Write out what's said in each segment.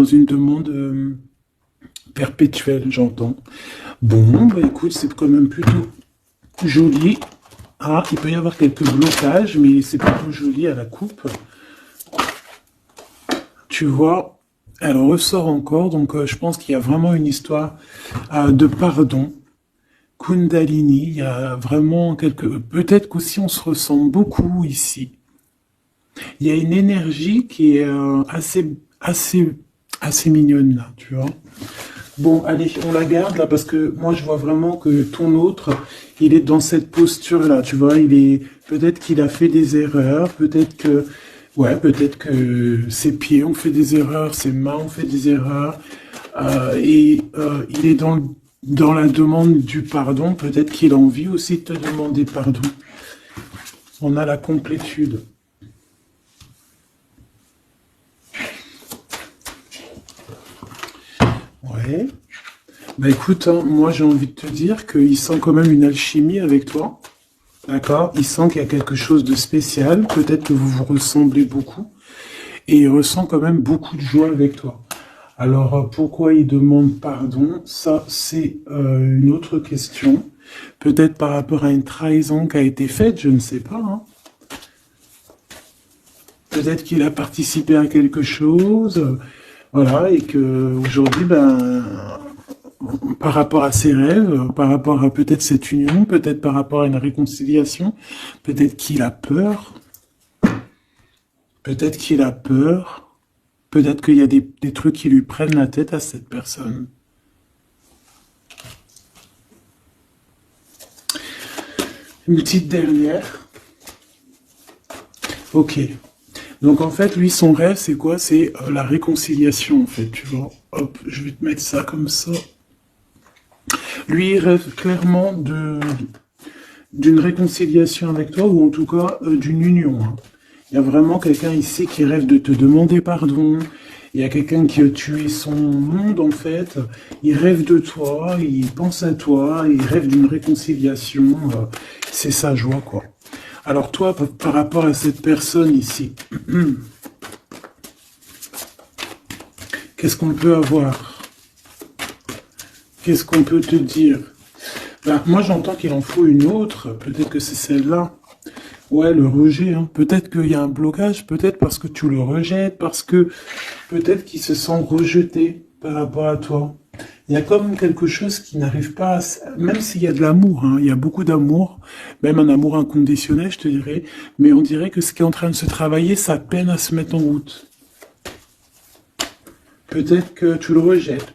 dans une demande perpétuelle, j'entends. Bon, bah écoute, c'est quand même plutôt joli. Ah, il peut y avoir quelques blocages, mais c'est plutôt joli à la coupe. Tu vois, elle ressort encore, donc je pense qu'il y a vraiment une histoire de pardon. Kundalini, il y a vraiment quelque... Peut-être qu'aussi on se ressemble beaucoup ici. Il y a une énergie qui est assez mignonne là, tu vois. Bon, allez, on la garde là parce que moi je vois vraiment que ton autre, il est dans cette posture-là, tu vois. Il est peut-être qu'il a fait des erreurs, peut-être que ses pieds ont fait des erreurs, ses mains ont fait des erreurs, il est dans la demande du pardon. Peut-être qu'il a envie aussi de te demander pardon. On a la complétude. Ouais. Bah écoute, hein, moi j'ai envie de te dire qu'il sent quand même une alchimie avec toi. D'accord? Il sent qu'il y a quelque chose de spécial. Peut-être que vous vous ressemblez beaucoup. Et il ressent quand même beaucoup de joie avec toi. Alors pourquoi il demande pardon? Ça, c'est une autre question. Peut-être par rapport à une trahison qui a été faite, je ne sais pas. Hein. Peut-être qu'il a participé à quelque chose. Voilà, et que aujourd'hui, par rapport à ses rêves, par rapport à peut-être cette union, peut-être par rapport à une réconciliation, peut-être qu'il a peur, peut-être qu'il a peur, peut-être qu'il y a des trucs qui lui prennent la tête à cette personne. Une petite dernière. Ok. Donc en fait, lui, son rêve, c'est quoi? C'est la réconciliation, en fait, tu vois. Hop, je vais te mettre ça comme ça. Lui, il rêve clairement d'une réconciliation avec toi, ou en tout cas d'une union. Hein. Il y a vraiment quelqu'un ici qui rêve de te demander pardon. Il y a quelqu'un qui a tué son monde, en fait. Il rêve de toi, il pense à toi, il rêve d'une réconciliation. C'est sa joie, quoi. Alors toi, par rapport à cette personne ici, qu'est-ce qu'on peut avoir? Qu'est-ce qu'on peut te dire? Ben, moi, j'entends qu'il en faut une autre. Peut-être que c'est celle-là. Ouais, le rejet. Hein. Peut-être qu'il y a un blocage. Peut-être parce que tu le rejettes. Parce que peut-être qu'il se sent rejeté par rapport à toi. Il y a comme quelque chose qui n'arrive pas à... Même s'il y a de l'amour, hein, il y a beaucoup d'amour, même un amour inconditionnel, je te dirais, mais on dirait que ce qui est en train de se travailler, ça peine à se mettre en route. Peut-être que tu le rejettes,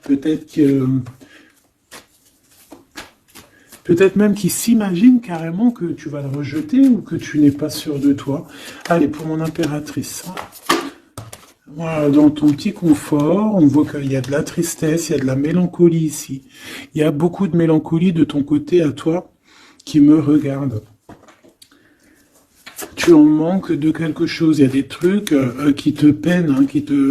peut-être même qu'il s'imagine carrément que tu vas le rejeter ou que tu n'es pas sûr de toi. Allez, pour mon impératrice. Hein. Voilà, dans ton petit confort, on voit qu'il y a de la tristesse, il y a de la mélancolie ici. Il y a beaucoup de mélancolie de ton côté à toi qui me regarde. Tu en manques de quelque chose, il y a des trucs qui te peinent, hein,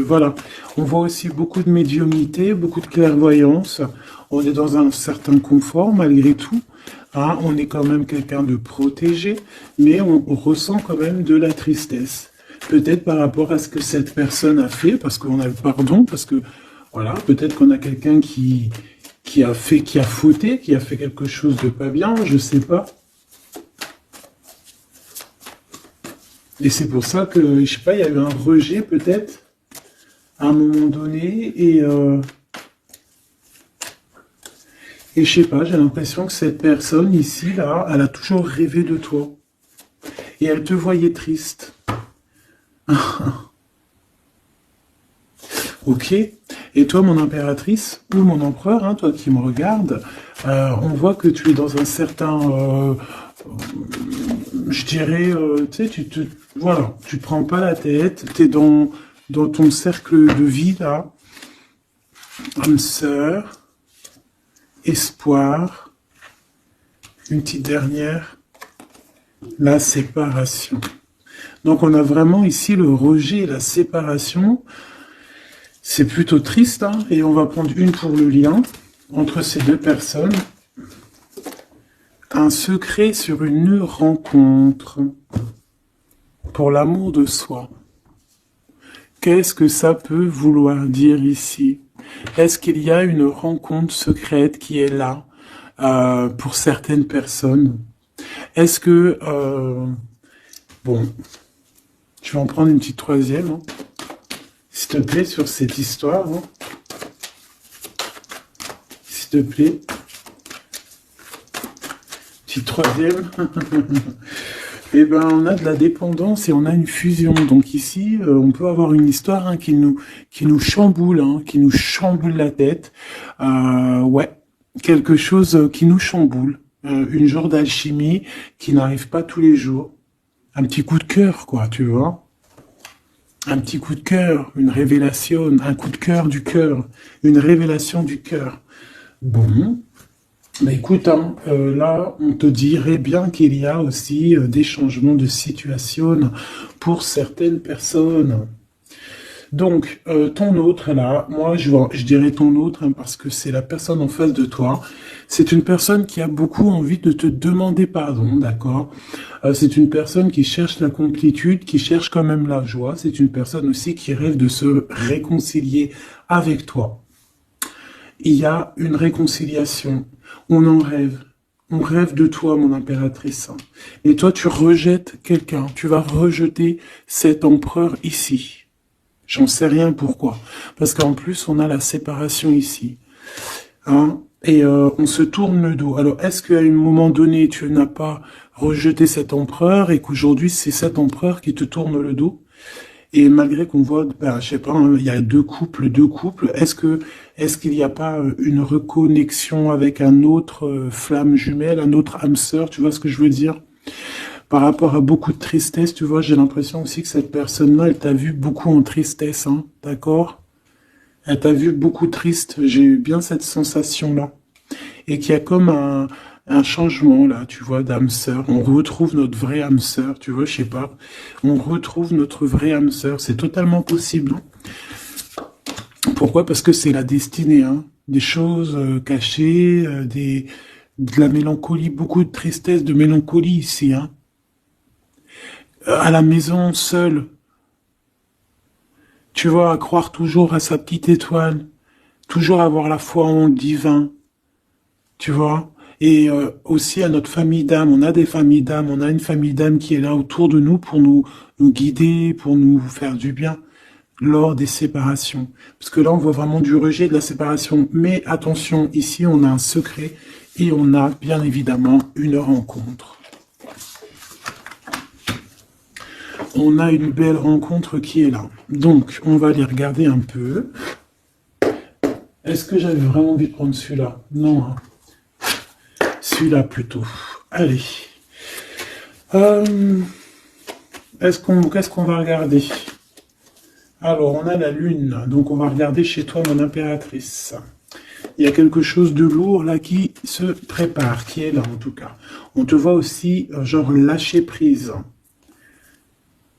Voilà. On voit aussi beaucoup de médiumnité, beaucoup de clairvoyance. On est dans un certain confort malgré tout. Hein, on est quand même quelqu'un de protégé, mais on ressent quand même de la tristesse. Peut-être par rapport à ce que cette personne a fait, parce qu'on a le pardon, parce que, voilà, peut-être qu'on a quelqu'un qui a fauté, qui a fait quelque chose de pas bien, je sais pas. Et c'est pour ça que, je sais pas, il y a eu un rejet peut-être, à un moment donné, et je sais pas, j'ai l'impression que cette personne ici, là, elle a toujours rêvé de toi. Et elle te voyait triste. Ok. Et toi, mon impératrice, ou mon empereur, hein, toi qui me regardes, on voit que tu es dans un certain... je dirais, tu sais, voilà, tu te prends pas la tête, tu es dans ton cercle de vie, là, âme sœur, espoir, une petite dernière, la séparation. Donc on a vraiment ici le rejet et la séparation. C'est plutôt triste, hein, et on va prendre une pour le lien entre ces deux personnes. Un secret sur une rencontre pour l'amour de soi. Qu'est-ce que ça peut vouloir dire ici? Est-ce qu'il y a une rencontre secrète qui est là pour certaines personnes? Est-ce que... bon, je vais en prendre une petite troisième, hein, s'il te plaît, sur cette histoire. Hein. S'il te plaît. Petite troisième. Eh ben, on a de la dépendance et on a une fusion. Donc ici, on peut avoir une histoire hein, qui nous chamboule, hein, qui nous chamboule la tête. Ouais, quelque chose qui nous chamboule. Une genre d'alchimie qui n'arrive pas tous les jours. Un petit coup de cœur, quoi, tu vois. Un petit coup de cœur, une révélation, un coup de cœur du cœur, une révélation du cœur. Bon. Bah écoute, hein, là, on te dirait bien qu'il y a aussi des changements de situation pour certaines personnes. Donc, ton autre, là, moi, je dirais ton autre, hein, parce que c'est la personne en face de toi. C'est une personne qui a beaucoup envie de te demander pardon, d'accord? C'est une personne qui cherche la complétude, qui cherche quand même la joie. C'est une personne aussi qui rêve de se réconcilier avec toi. Il y a une réconciliation. On en rêve. On rêve de toi, mon impératrice. Et toi, tu rejettes quelqu'un. Tu vas rejeter cet empereur ici. J'en sais rien pourquoi. Parce qu'en plus, on a la séparation ici. Hein? Et on se tourne le dos. Alors, est-ce qu'à un moment donné, tu n'as pas rejeté cet empereur et qu'aujourd'hui, c'est cet empereur qui te tourne le dos? Et malgré qu'on voit, ben, je sais pas, hein, il y a deux couples, est-ce qu'il n'y a pas une reconnexion avec un autre flamme jumelle, un autre âme sœur, tu vois ce que je veux dire? Par rapport à beaucoup de tristesse, tu vois, j'ai l'impression aussi que cette personne-là, elle t'a vu beaucoup en tristesse, hein, d'accord? Elle t'a vu beaucoup triste, j'ai eu bien cette sensation-là. Et qu'il y a comme un changement, là, tu vois, d'âme sœur. On retrouve notre vraie âme sœur, tu vois, je sais pas. On retrouve notre vraie âme sœur, c'est totalement possible. Pourquoi? Parce que c'est la destinée, hein. Des choses cachées, de la mélancolie, beaucoup de tristesse, de mélancolie ici, hein. À la maison, seul, tu vois, à croire toujours à sa petite étoile, toujours avoir la foi en le divin, tu vois. Et aussi à notre famille d'âme, on a des familles d'âme, on a une famille d'âme qui est là autour de nous pour nous guider, pour nous faire du bien lors des séparations. Parce que là, on voit vraiment du rejet de la séparation. Mais attention, ici, on a un secret et on a bien évidemment une rencontre. On a une belle rencontre qui est là. Donc, on va aller regarder un peu. Est-ce que j'avais vraiment envie de prendre celui-là? Non, hein. Celui-là plutôt. Allez. Qu'est-ce qu'on va regarder? Alors, on a la lune. Donc, on va regarder chez toi, mon impératrice. Il y a quelque chose de lourd là qui se prépare, qui est là en tout cas. On te voit aussi, genre, lâcher prise.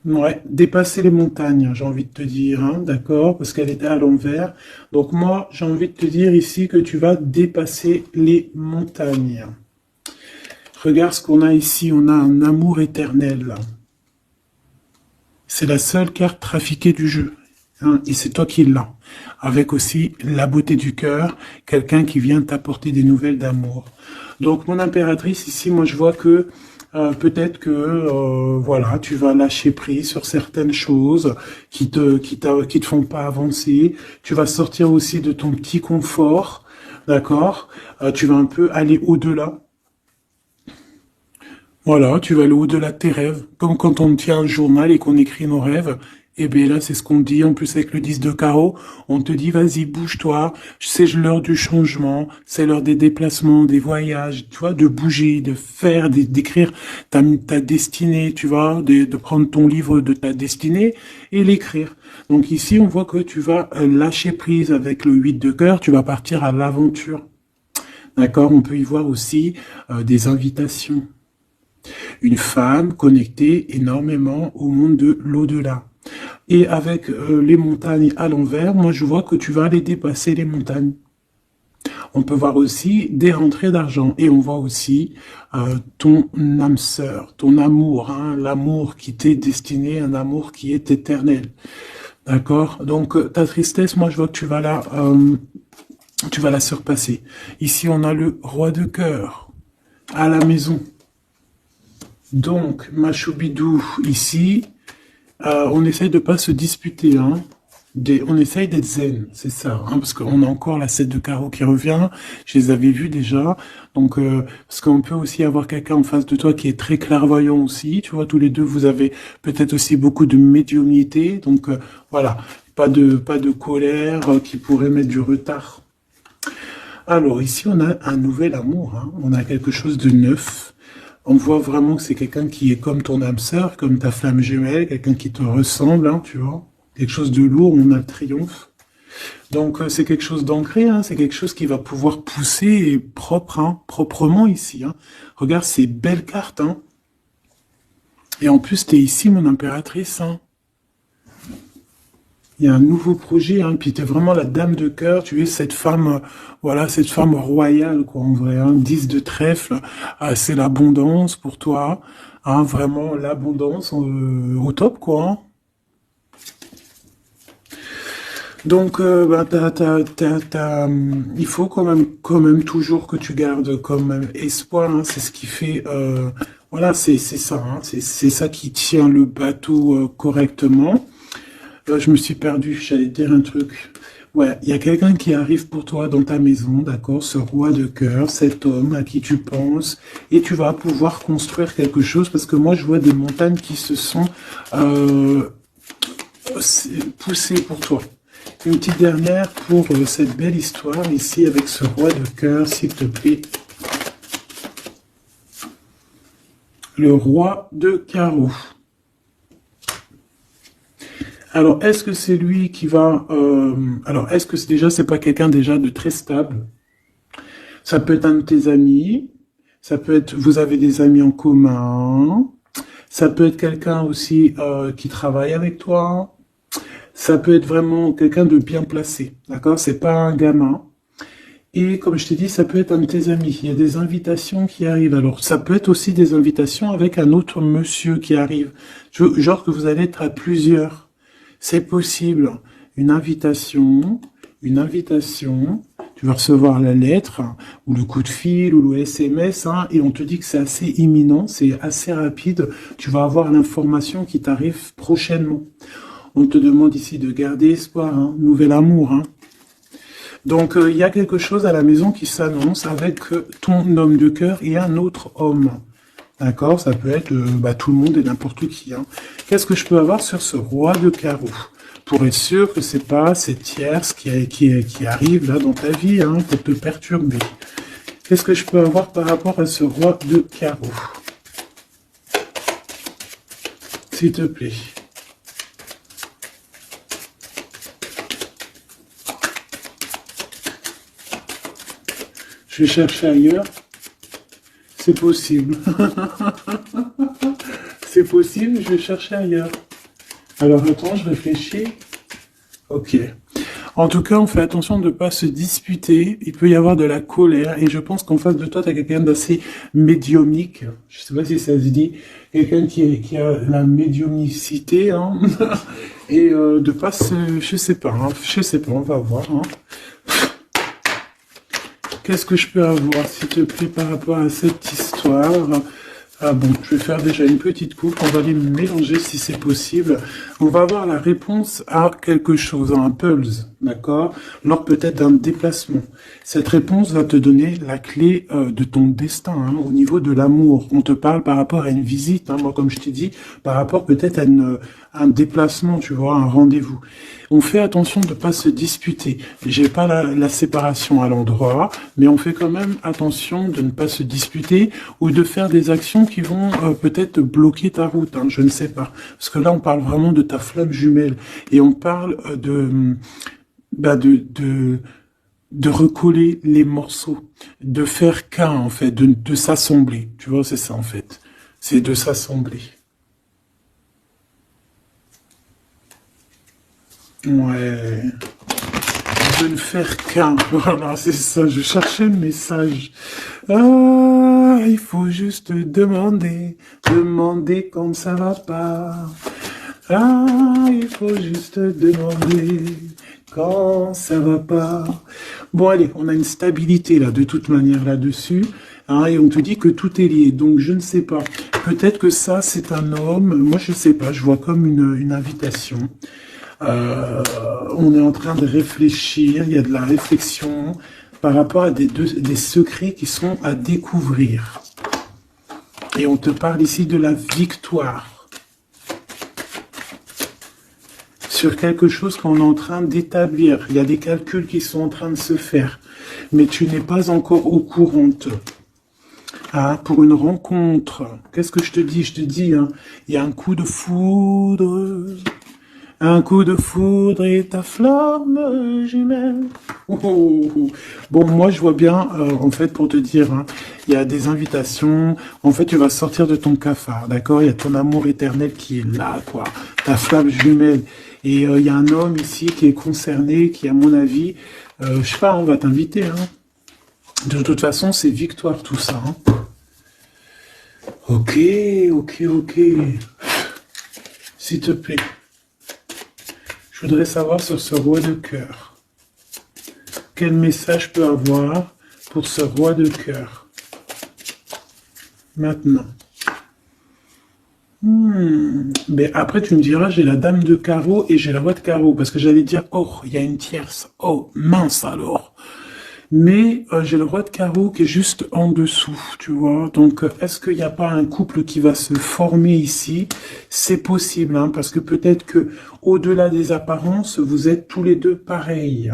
Ouais, dépasser les montagnes, j'ai envie de te dire, hein, d'accord, parce qu'elle était à l'envers. Donc moi, j'ai envie de te dire ici que tu vas dépasser les montagnes. Regarde ce qu'on a ici, on a un amour éternel. C'est la seule carte trafiquée du jeu, hein, et c'est toi qui l'as. Avec aussi la beauté du cœur, quelqu'un qui vient t'apporter des nouvelles d'amour. Donc mon impératrice, ici, moi je vois que peut-être que voilà, tu vas lâcher prise sur certaines choses qui te font pas avancer. Tu vas sortir aussi de ton petit confort, d'accord? Tu vas un peu aller au-delà. Voilà, tu vas aller au-delà de tes rêves. Comme quand on tient un journal et qu'on écrit nos rêves. Et bien là, c'est ce qu'on dit, en plus avec le 10 de carreau, on te dit, vas-y, bouge-toi, c'est l'heure du changement, c'est l'heure des déplacements, des voyages, tu vois, de bouger, de faire, d'écrire ta destinée, tu vois, de prendre ton livre de ta destinée et l'écrire. Donc ici, on voit que tu vas lâcher prise avec le 8 de cœur, tu vas partir à l'aventure. D'accord? On peut y voir aussi des invitations. Une femme connectée énormément au monde de l'au-delà. Et avec les montagnes à l'envers, moi je vois que tu vas aller dépasser les montagnes. On peut voir aussi des rentrées d'argent. Et on voit aussi ton âme sœur, ton amour, hein, l'amour qui t'est destiné, un amour qui est éternel. D'accord? Donc, ta tristesse, moi, je vois que tu vas la surpasser. Ici, on a le roi de cœur à la maison. Donc, ma choubidou, ici, on essaye de pas se disputer, hein. On essaye d'être zen, c'est ça, hein, parce qu'on a encore la 7 de carreau qui revient, je les avais vus déjà, donc parce qu'on peut aussi avoir quelqu'un en face de toi qui est très clairvoyant aussi, tu vois, tous les deux, vous avez peut-être aussi beaucoup de médiumnité, donc voilà, pas de colère qui pourrait mettre du retard. Alors ici, on a un nouvel amour, hein, on a quelque chose de neuf. On voit vraiment que c'est quelqu'un qui est comme ton âme sœur, comme ta flamme jumelle, quelqu'un qui te ressemble, hein, tu vois. Quelque chose de lourd, on a le triomphe. Donc c'est quelque chose d'ancré, hein, c'est quelque chose qui va pouvoir pousser et propre, hein, proprement ici. Hein. Regarde ces belles cartes. Hein. Et en plus, t'es ici, mon impératrice. Hein. Il y a un nouveau projet, hein, puis tu es vraiment la dame de cœur, tu es cette femme, voilà, cette femme royale, quoi, en vrai, hein, 10 de trèfle, c'est l'abondance pour toi, hein, vraiment l'abondance au top, quoi. Hein. Donc, bah, il faut quand même toujours que tu gardes quand même espoir, hein, c'est ce qui fait, voilà, c'est ça, hein, c'est ça qui tient le bateau correctement. Je me suis perdu, j'allais dire un truc. Ouais, il y a quelqu'un qui arrive pour toi dans ta maison, d'accord, ce roi de cœur, cet homme à qui tu penses, et tu vas pouvoir construire quelque chose, parce que moi je vois des montagnes qui se sont poussées pour toi. Une petite dernière pour cette belle histoire ici avec ce roi de cœur, s'il te plaît. Le roi de carreau. Alors, est-ce que c'est lui qui va... alors, est-ce que c'est pas quelqu'un déjà de très stable? Ça peut être un de tes amis. Ça peut être... Vous avez des amis en commun. Ça peut être quelqu'un aussi qui travaille avec toi. Ça peut être vraiment quelqu'un de bien placé. D'accord? C'est pas un gamin. Et comme je t'ai dit, ça peut être un de tes amis. Il y a des invitations qui arrivent. Alors, ça peut être aussi des invitations avec un autre monsieur qui arrive. Genre que vous allez être à plusieurs. C'est possible. Une invitation, tu vas recevoir la lettre, ou le coup de fil, ou le SMS, hein, et on te dit que c'est assez imminent, c'est assez rapide. Tu vas avoir l'information qui t'arrive prochainement. On te demande ici de garder espoir, hein, nouvel amour. Hein. Donc, il y a quelque chose à la maison qui s'annonce avec ton homme de cœur et un autre homme. D'accord? Ça peut être tout le monde et n'importe qui. Hein. Qu'est-ce que je peux avoir sur ce roi de carreau? Pour être sûr que c'est pas ces tierces qui arrivent là dans ta vie hein, pour te perturber. Qu'est-ce que je peux avoir par rapport à ce roi de carreau? S'il te plaît. Je vais chercher ailleurs. C'est possible. C'est possible, je vais chercher ailleurs. Alors attends, je réfléchis. Ok. En tout cas, on fait attention de ne pas se disputer. Il peut y avoir de la colère. Et je pense qu'en face de toi, tu as quelqu'un d'assez médiumnique. Je sais pas si ça se dit. Quelqu'un qui a la médiumnicité. Hein. Et de pas se... Je sais pas, on va voir. Hein. Qu'est-ce que je peux avoir, s'il te plaît, par rapport à cette histoire? Ah bon, je vais faire déjà une petite coupe, on va les mélanger si c'est possible. On va avoir la réponse à quelque chose, à un pulse, d'accord? Lors peut-être d'un déplacement. Cette réponse va te donner la clé de ton destin, hein, au niveau de l'amour. On te parle par rapport à une visite, hein, moi comme je t'ai dit, par rapport peut-être à un déplacement, tu vois, un rendez-vous. On fait attention de ne pas se disputer. J'ai pas la séparation à l'endroit, mais on fait quand même attention de ne pas se disputer ou de faire des actions qui vont peut-être bloquer ta route, hein, je ne sais pas. Parce que là, on parle vraiment de ta flamme jumelle et on parle de recoller les morceaux, de faire qu'un en fait, de s'assembler. Tu vois, c'est ça en fait. C'est de s'assembler. Ouais. De ne faire qu'un. Voilà, c'est ça. Je cherchais le message. Ah, il faut juste demander quand ça va pas. Ah, il faut juste demander quand ça va pas. Bon, allez, on a une stabilité là, de toute manière là-dessus. Hein, et on te dit que tout est lié. Donc, je ne sais pas. Peut-être que ça, c'est un homme. Moi, je ne sais pas. Je vois comme une invitation. On est en train de réfléchir. Il y a de la réflexion par rapport à des secrets qui sont à découvrir. Et on te parle ici de la victoire. Sur quelque chose qu'on est en train d'établir. Il y a des calculs qui sont en train de se faire, mais tu n'es pas encore au courant. Ah, pour une rencontre, qu'est-ce que je te dis? Je te dis, hein, il y a un coup de foudre et ta flamme jumelle. Oh, oh, oh. Bon, moi je vois bien, en fait, pour te dire, hein, il y a des invitations. En fait, tu vas sortir de ton cafard, d'accord? Il y a ton amour éternel qui est là, quoi. Ta flamme jumelle. Et il y a un homme ici qui est concerné, qui, à mon avis, je sais pas, on va t'inviter. Hein. De toute façon, c'est victoire tout ça. Hein. Ok. S'il te plaît. Je voudrais savoir sur ce roi de cœur. Quel message je peux avoir pour ce roi de cœur? Maintenant. Mais après, tu me diras, j'ai la dame de carreau et j'ai la roi de carreau. Parce que j'allais dire, oh, il y a une tierce. Oh, mince alors. Mais j'ai le roi de carreau qui est juste en dessous, tu vois. Donc, est-ce qu'il n'y a pas un couple qui va se former ici? C'est possible, hein, parce que peut-être que au-delà des apparences, vous êtes tous les deux pareils.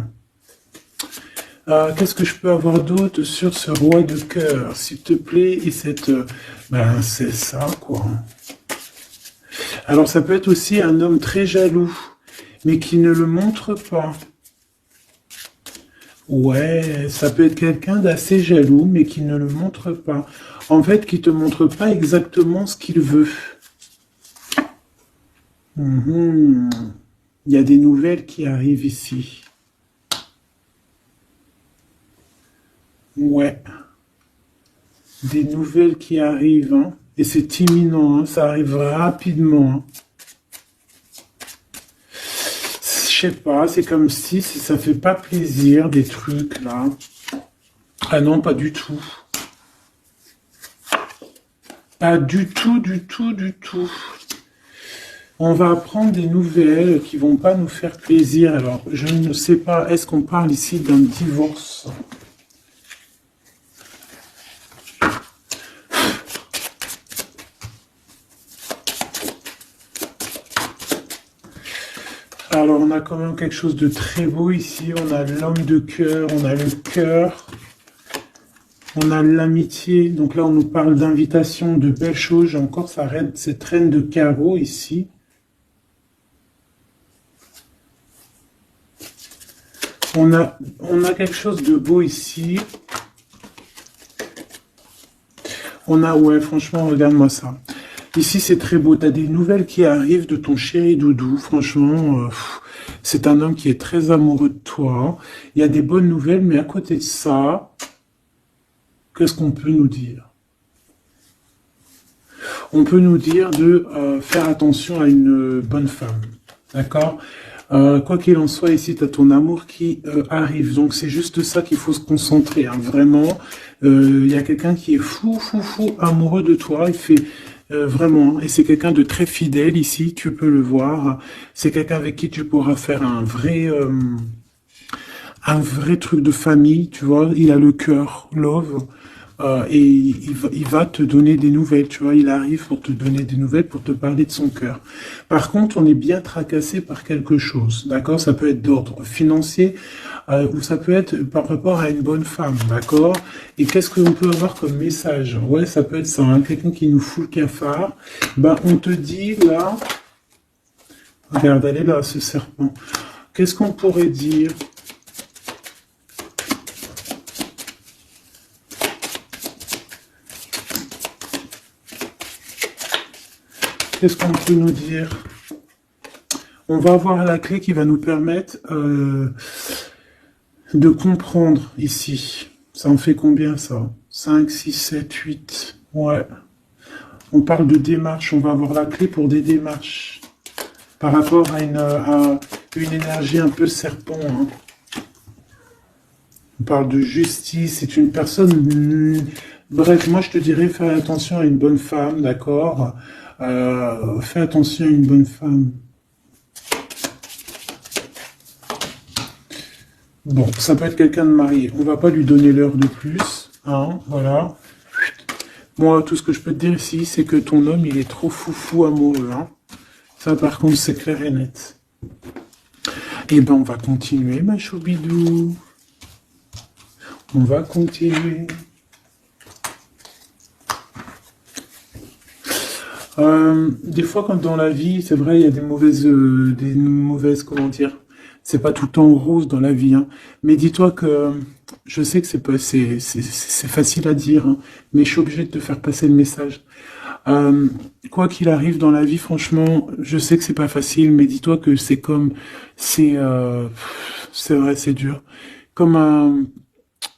Qu'est-ce que je peux avoir d'autre sur ce roi de cœur, s'il te plaît? Et cette... ben, c'est ça, quoi. Alors, ça peut être aussi un homme très jaloux, mais qui ne le montre pas. Ouais, ça peut être quelqu'un d'assez jaloux, mais qui ne le montre pas. En fait, qui te montre pas exactement ce qu'il veut. Il y a des nouvelles qui arrivent ici. Ouais. Des nouvelles qui arrivent, hein. Et c'est imminent, hein. Ça arrive rapidement. Hein. Je sais pas, c'est comme si ça fait pas plaisir, des trucs, là. Ah non, pas du tout. Pas du tout. On va apprendre des nouvelles qui vont pas nous faire plaisir. Alors, je ne sais pas, est-ce qu'on parle ici d'un divorce? Alors, on a quand même quelque chose de très beau ici. On a l'homme de cœur, on a le cœur, on a l'amitié. Donc là, on nous parle d'invitation, de belles choses. J'ai encore cette reine de carreau ici. On a quelque chose de beau ici. Ouais, franchement, regarde-moi ça. Ici, c'est très beau. Tu as des nouvelles qui arrivent de ton chéri doudou. Franchement, c'est un homme qui est très amoureux de toi. Il y a des bonnes nouvelles, mais à côté de ça, qu'est-ce qu'on peut nous dire? On peut nous dire de faire attention à une bonne femme. D'accord? Quoi qu'il en soit, ici, tu as ton amour qui arrive. Donc, c'est juste ça qu'il faut se concentrer. Hein. Vraiment, il y a quelqu'un qui est fou amoureux de toi. Il fait... vraiment, et c'est quelqu'un de très fidèle ici, tu peux le voir. C'est quelqu'un avec qui tu pourras faire un vrai truc de famille, tu vois. Il a le cœur, love, et il va te donner des nouvelles, tu vois. Il arrive pour te donner des nouvelles, pour te parler de son cœur. Par contre, on est bien tracassé par quelque chose, d'accord? Ça peut être d'ordre financier, ou ça peut être par rapport à une bonne femme, d'accord? Et qu'est-ce qu'on peut avoir comme message? Ouais, ça peut être ça, hein, quelqu'un qui nous fout le cafard. Ben, on te dit, là... Regarde, elle est là, ce serpent. Qu'est-ce qu'on pourrait dire? Qu'est-ce qu'on peut nous dire? On va avoir la clé qui va nous permettre de comprendre ici. Ça en fait combien, ça? 5, 6, 7, 8. Ouais. On parle de démarche. On va avoir la clé pour des démarches. par rapport à une énergie un peu serpent. Hein. On parle de justice, c'est une personne... Bref, moi je te dirais, fais attention à une bonne femme, d'accord? Fais attention à une bonne femme. Bon, ça peut être quelqu'un de marié. On va pas lui donner l'heure de plus, hein, voilà. Moi, tout ce que je peux te dire ici, c'est que ton homme, il est trop foufou amoureux, hein. Ça, par contre, c'est clair et net. Eh ben, on va continuer, ma choubidou. On va continuer. Des fois, quand dans la vie, c'est vrai, il y a des mauvaises, comment dire, c'est pas tout le temps rose dans la vie, hein. Mais dis-toi que, je sais que c'est facile à dire, hein, mais je suis obligé de te faire passer le message. Quoi qu'il arrive dans la vie, franchement, je sais que c'est pas facile, mais dis-toi que c'est vrai, c'est dur.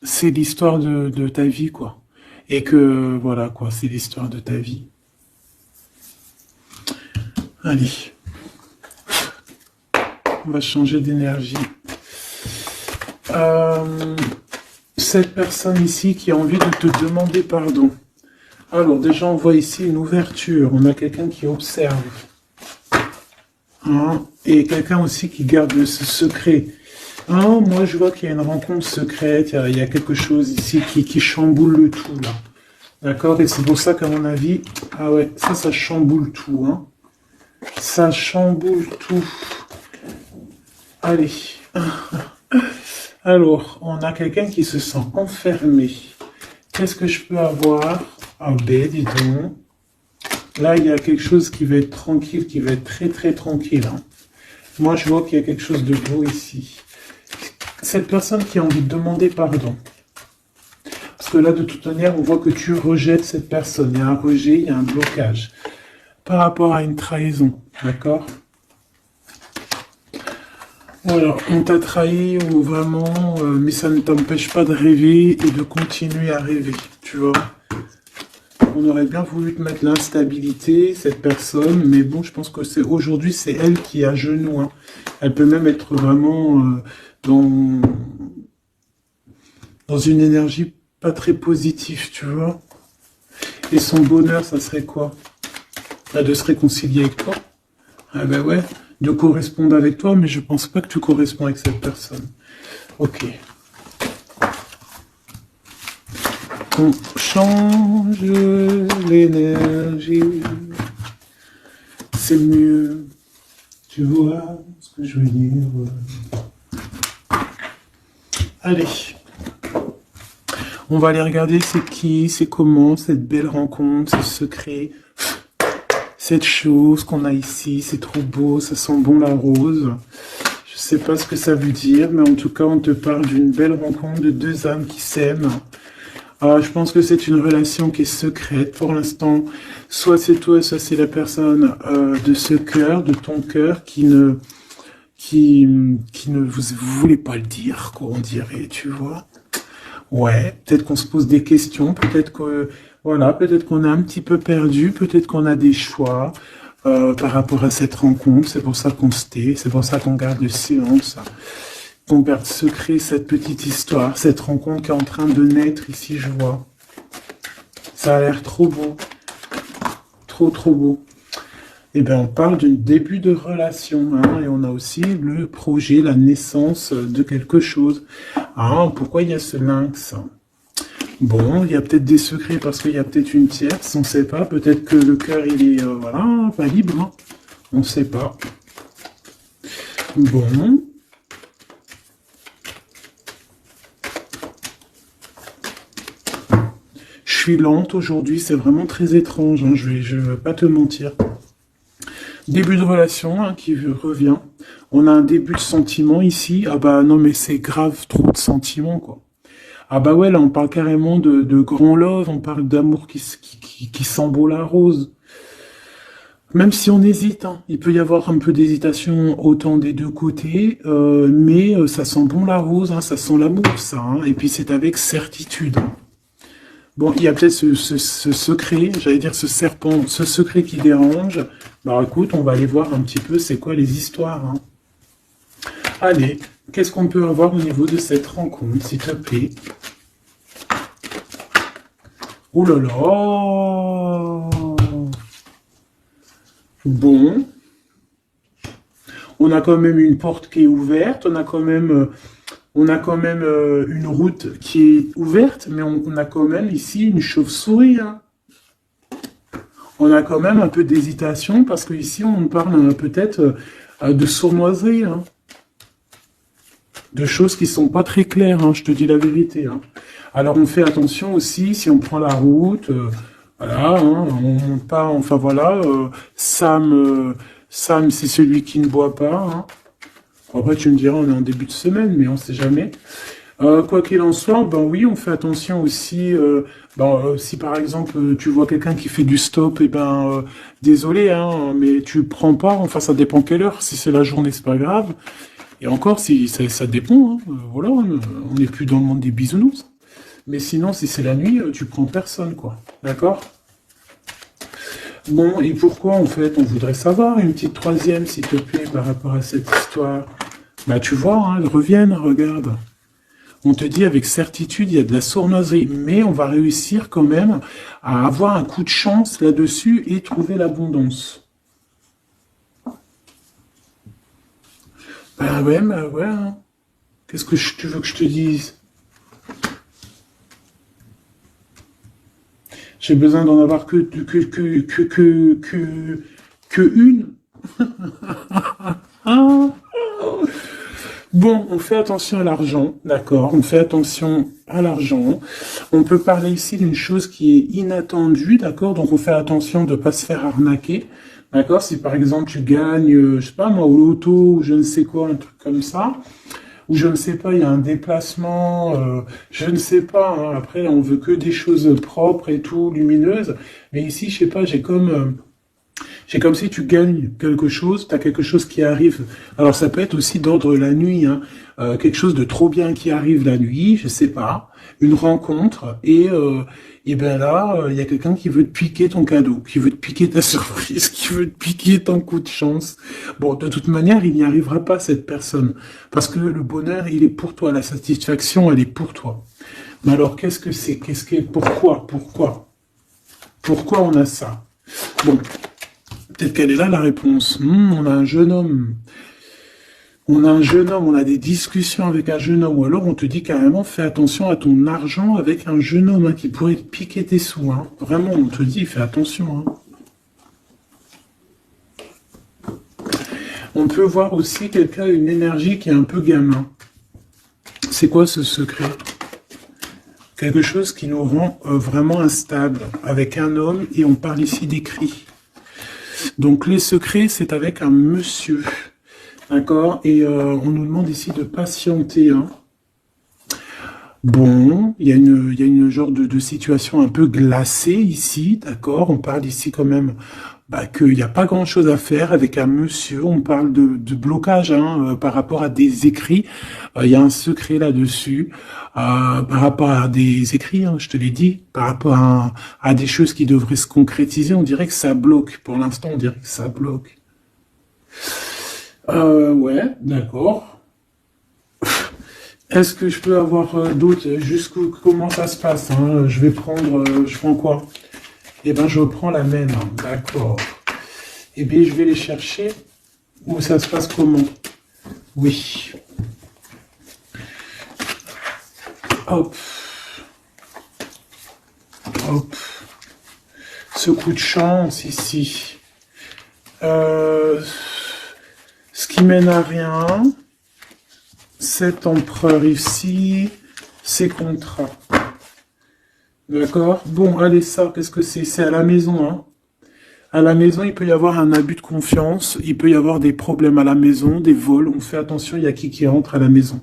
C'est l'histoire de ta vie, quoi. Et que, voilà, quoi, c'est l'histoire de ta vie. Allez. On va changer d'énergie. Cette personne ici qui a envie de te demander pardon. Alors, déjà, on voit ici une ouverture. On a quelqu'un qui observe. Hein, et quelqu'un aussi qui garde ce secret. Hein, moi, je vois qu'il y a une rencontre secrète. Il y a quelque chose ici qui chamboule le tout, là. D'accord? Et c'est pour ça qu'à mon avis... Ah ouais, ça chamboule tout, hein. Ça chamboule tout. Allez. Alors, on a quelqu'un qui se sent enfermé. Qu'est-ce que je peux avoir? Ah ben, dis donc. Là, il y a quelque chose qui va être tranquille, qui va être très très tranquille. Hein. Moi, je vois qu'il y a quelque chose de beau ici. Cette personne qui a envie de demander pardon. Parce que là, de toute manière, on voit que tu rejettes cette personne. Il y a un rejet, il y a un blocage. Par rapport à une trahison, d'accord? Voilà, on t'a trahi ou vraiment, mais ça ne t'empêche pas de rêver et de continuer à rêver, tu vois. On aurait bien voulu te mettre l'instabilité, cette personne, mais bon, je pense que aujourd'hui, c'est elle qui est à genoux. Hein. Elle peut même être vraiment dans une énergie pas très positive, tu vois. Et son bonheur, ça serait quoi? De se réconcilier avec toi. Ah ben ouais, de correspondre avec toi, mais je pense pas que tu corresponds avec cette personne. Ok. On change l'énergie. C'est mieux. Tu vois ce que je veux dire? Allez. On va aller regarder c'est qui, c'est comment, cette belle rencontre, ce secret. Cette chose qu'on a ici, c'est trop beau, ça sent bon la rose. Je sais pas ce que ça veut dire, mais en tout cas, on te parle d'une belle rencontre de deux âmes qui s'aiment. Je pense que c'est une relation qui est secrète pour l'instant. Soit c'est toi, soit c'est la personne de ce cœur, de ton cœur, qui ne vous voulez pas le dire, quoi, on dirait, tu vois. Ouais, peut-être qu'on se pose des questions, peut-être que voilà, peut-être qu'on est un petit peu perdu, peut-être qu'on a des choix par rapport à cette rencontre. C'est pour ça qu'on se tait, c'est pour ça qu'on garde le silence, qu'on garde secret cette petite histoire, cette rencontre qui est en train de naître ici, je vois. Ça a l'air trop beau, trop beau. Eh bien, on parle d'un début de relation, hein, et on a aussi le projet, la naissance de quelque chose. Ah, pourquoi il y a ce lynx? Bon, il y a peut-être des secrets parce qu'il y a peut-être une tierce, on ne sait pas. Peut-être que le cœur, il est, voilà, pas libre, hein. On ne sait pas. Bon. Je suis lente aujourd'hui, c'est vraiment très étrange, hein, je vais pas te mentir. Début de relation, hein, qui revient. On a un début de sentiment ici. Ah bah non, mais c'est grave, trop de sentiments, quoi. Ah bah ouais, là, on parle carrément de grand love, on parle d'amour qui sent beau la rose. Même si on hésite, hein, il peut y avoir un peu d'hésitation autant des deux côtés, mais ça sent bon la rose, hein, ça sent l'amour, ça. Hein, et puis c'est avec certitude. Hein. Bon, il y a peut-être ce secret, j'allais dire ce serpent, ce secret qui dérange. Bah écoute, on va aller voir un petit peu c'est quoi les histoires. Hein. Allez, qu'est-ce qu'on peut avoir au niveau de cette rencontre, s'il te plaît? Oh là là! Bon. On a quand même une porte qui est ouverte, on a quand même une route qui est ouverte, mais on a quand même ici une chauve-souris. Hein. On a quand même un peu d'hésitation parce que ici on parle peut-être de sournoiserie, hein. De choses qui sont pas très claires, hein, je te dis la vérité. Hein. Alors on fait attention aussi si on prend la route, voilà, hein, on monte pas, enfin voilà, Sam c'est celui qui ne boit pas. Hein. Après tu me diras on est en début de semaine, mais on sait jamais. Quoi qu'il en soit, ben oui, on fait attention aussi. Si par exemple tu vois quelqu'un qui fait du stop, et désolé, hein, mais tu prends pas. Enfin, ça dépend quelle heure. Si c'est la journée, c'est pas grave. Et encore, si ça dépend. Hein, voilà, on n'est plus dans le monde des bisounours. Mais sinon, si c'est la nuit, tu prends personne, quoi. D'accord? Bon, et pourquoi en fait, on voudrait savoir une petite troisième, s'il te plaît, par rapport à cette histoire. Bah tu vois, hein, elles reviennent, regarde. On te dit avec certitude, il y a de la sournoiserie, mais on va réussir quand même à avoir un coup de chance là-dessus et trouver l'abondance. Bah ouais. Hein. Qu'est-ce que tu veux que je te dise? J'ai besoin d'en avoir que une. Ah. Bon, on fait attention à l'argent, d'accord, on fait attention à l'argent. On peut parler ici d'une chose qui est inattendue, d'accord, donc on fait attention de ne pas se faire arnaquer, d'accord, si par exemple tu gagnes, je sais pas moi, au loto, ou je ne sais quoi, un truc comme ça, ou je ne sais pas, il y a un déplacement, je ne sais pas, hein, après on veut que des choses propres et tout, lumineuses, mais ici, je sais pas, c'est comme si tu gagnes quelque chose, tu as quelque chose qui arrive. Alors ça peut être aussi d'ordre la nuit, hein. Quelque chose de trop bien qui arrive la nuit, je sais pas, une rencontre, et ben là, il y a quelqu'un qui veut te piquer ton cadeau, qui veut te piquer ta surprise, qui veut te piquer ton coup de chance. Bon, de toute manière, il n'y arrivera pas cette personne, parce que le bonheur, il est pour toi, la satisfaction, elle est pour toi. Mais alors, qu'est-ce que c'est? Pourquoi on a ça? Bon. Peut-être qu'elle est là la réponse. On a un jeune homme. On a des discussions avec un jeune homme. Ou alors on te dit carrément, fais attention à ton argent avec un jeune homme hein, qui pourrait te piquer tes sous. Hein. Vraiment, on te dit, fais attention. Hein. On peut voir aussi quelqu'un, une énergie qui est un peu gamin. C'est quoi ce secret? Quelque chose qui nous rend vraiment instable avec un homme et on parle ici des cris. Donc les secrets, c'est avec un monsieur, d'accord? Et on nous demande ici de patienter. Hein. Bon, il y a une genre de situation un peu glacée ici, d'accord? On parle ici quand même qu'il n'y a pas grand-chose à faire avec un monsieur. On parle de blocage hein, par rapport à des écrits. Il y a un secret là-dessus. Par rapport à des écrits, hein, je te l'ai dit, par rapport à des choses qui devraient se concrétiser, on dirait que ça bloque. Pour l'instant, on dirait que ça bloque. Ouais, d'accord. Est-ce que je peux avoir d'autres comment ça se passe hein? Je vais prendre, je prends quoi? Eh ben, je prends la même, hein. D'accord. Eh bien, je vais les chercher. Où ça se passe comment? Oui. Hop. Hop. Ce coup de chance ici. Ce qui mène à rien. Cet empereur ici. Ces contrats. D'accord? Bon, allez, ça, qu'est-ce que c'est? C'est à la maison, hein. À la maison, il peut y avoir un abus de confiance. Il peut y avoir des problèmes à la maison, des vols. On fait attention, il y a qui rentre à la maison.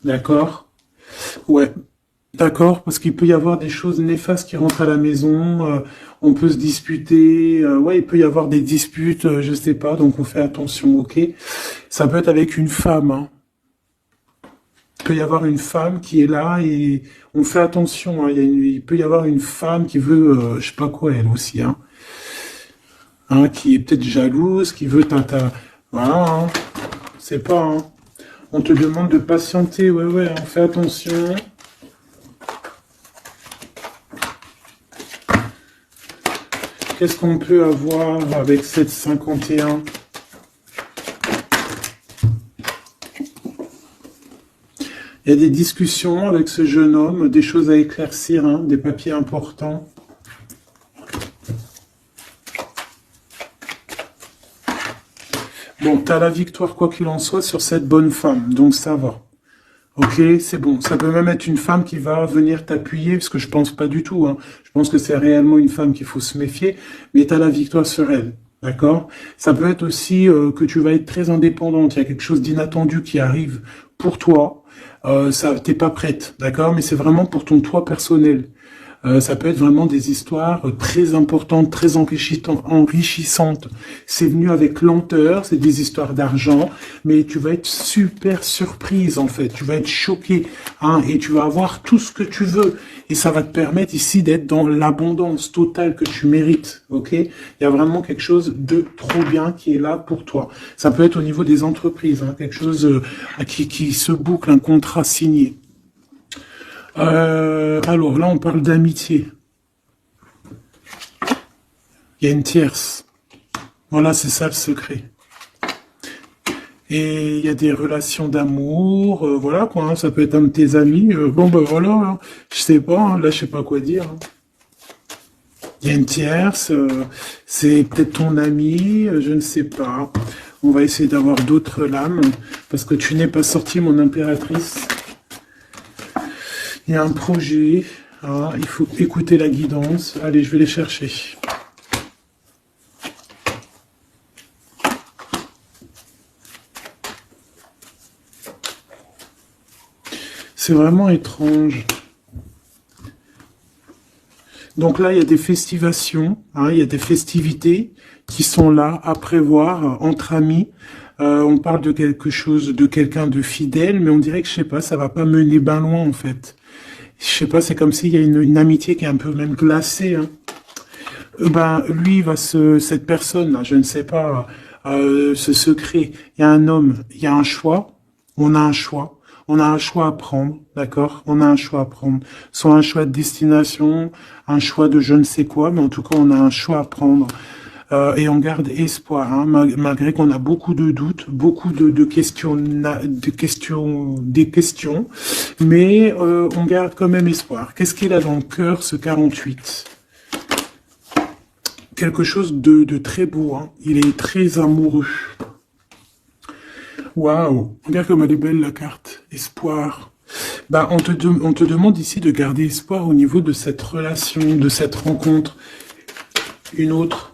D'accord? Ouais. D'accord, parce qu'il peut y avoir des choses néfastes qui rentrent à la maison, on peut se disputer, ouais, il peut y avoir des disputes, je sais pas, donc on fait attention, ok? Ça peut être avec une femme, hein. Il peut y avoir une femme qui est là et on fait attention. Hein, il peut y avoir une femme qui veut, je sais pas quoi, elle aussi, hein, qui est peut-être jalouse, qui veut voilà, hein, c'est pas. Hein. On te demande de patienter, ouais, on fait attention. Qu'est-ce qu'on peut avoir avec cette 51? Il y a des discussions avec ce jeune homme, des choses à éclaircir, hein, des papiers importants. Bon, tu as la victoire quoi qu'il en soit sur cette bonne femme, donc ça va. Ok, c'est bon. Ça peut même être une femme qui va venir t'appuyer, parce que je pense pas du tout. Hein. Je pense que c'est réellement une femme qu'il faut se méfier, mais tu as la victoire sur elle. D'accord? Ça peut être aussi que tu vas être très indépendante. Il y a quelque chose d'inattendu qui arrive pour toi. T'es pas prête, d'accord? Mais c'est vraiment pour ton toi personnel. Ça peut être vraiment des histoires très importantes, très enrichissantes. C'est venu avec lenteur, c'est des histoires d'argent, mais tu vas être super surprise en fait. Tu vas être choquée, hein, et tu vas avoir tout ce que tu veux. Et ça va te permettre ici d'être dans l'abondance totale que tu mérites, ok? Il y a vraiment quelque chose de trop bien qui est là pour toi. Ça peut être au niveau des entreprises, hein, quelque chose qui se boucle, un contrat signé. Alors là, on parle d'amitié. Il y a une tierce. Voilà, c'est ça le secret. Et il y a des relations d'amour, voilà quoi, hein, ça peut être un de tes amis. Bon, ben voilà, hein, je sais pas, hein, là, je sais pas quoi dire. Hein. Il y a une tierce, c'est peut-être ton ami, je ne sais pas. On va essayer d'avoir d'autres lames, parce que tu n'es pas sorti, mon impératrice. Il y a un projet, hein, il faut écouter la guidance. Allez, je vais les chercher. C'est vraiment étrange. Donc là, il y a des festivations, hein, il y a des festivités qui sont là à prévoir entre amis. On parle de quelque chose, de quelqu'un de fidèle, mais on dirait que, je sais pas, ça va pas mener ben loin en fait. Je sais pas, c'est comme s'il y a une amitié qui est un peu même glacée. Hein. Ben, lui, cette personne-là, je ne sais pas, ce secret, il y a un homme, il y a un choix, on a un choix. On a un choix à prendre, d'accord? On a un choix à prendre. Soit un choix de destination, un choix de je ne sais quoi, mais en tout cas, on a un choix à prendre. Et on garde espoir, hein, malgré qu'on a beaucoup de doutes, beaucoup de questions, des questions, mais on garde quand même espoir. Qu'est-ce qu'il a dans le cœur, ce 48? Quelque chose de très beau, hein. Il est très amoureux. Waouh, regarde comme elle est belle la carte. Espoir. Bah, on te demande ici de garder espoir au niveau de cette relation, de cette rencontre. Une autre.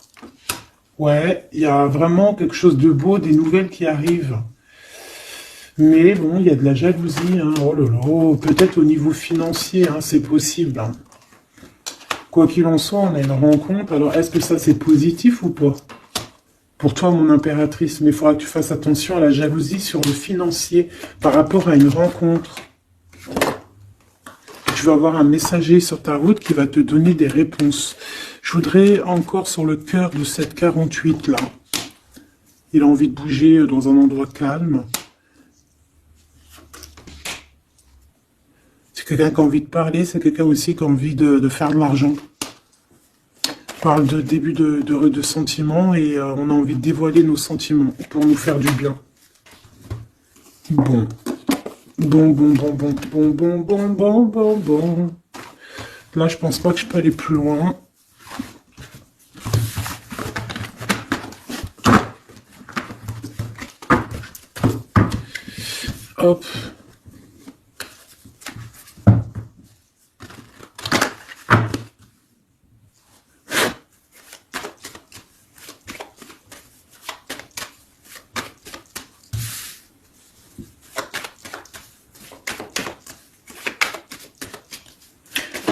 Ouais, il y a vraiment quelque chose de beau, des nouvelles qui arrivent. Mais bon, il y a de la jalousie. Hein. Oh là là, peut-être au niveau financier, hein, c'est possible. Hein. Quoi qu'il en soit, on a une rencontre. Alors, est-ce que ça c'est positif ou pas? Pour toi, mon impératrice, mais il faudra que tu fasses attention à la jalousie sur le financier par rapport à une rencontre. Tu vas avoir un messager sur ta route qui va te donner des réponses. Je voudrais encore sur le cœur de cette 48 là. Il a envie de bouger dans un endroit calme. C'est quelqu'un qui a envie de parler, c'est quelqu'un aussi qui a envie de faire de l'argent. Parle de début de sentiments et on a envie de dévoiler nos sentiments pour nous faire du bien. Bon. Bon. Là, je pense pas que je peux aller plus loin. Hop.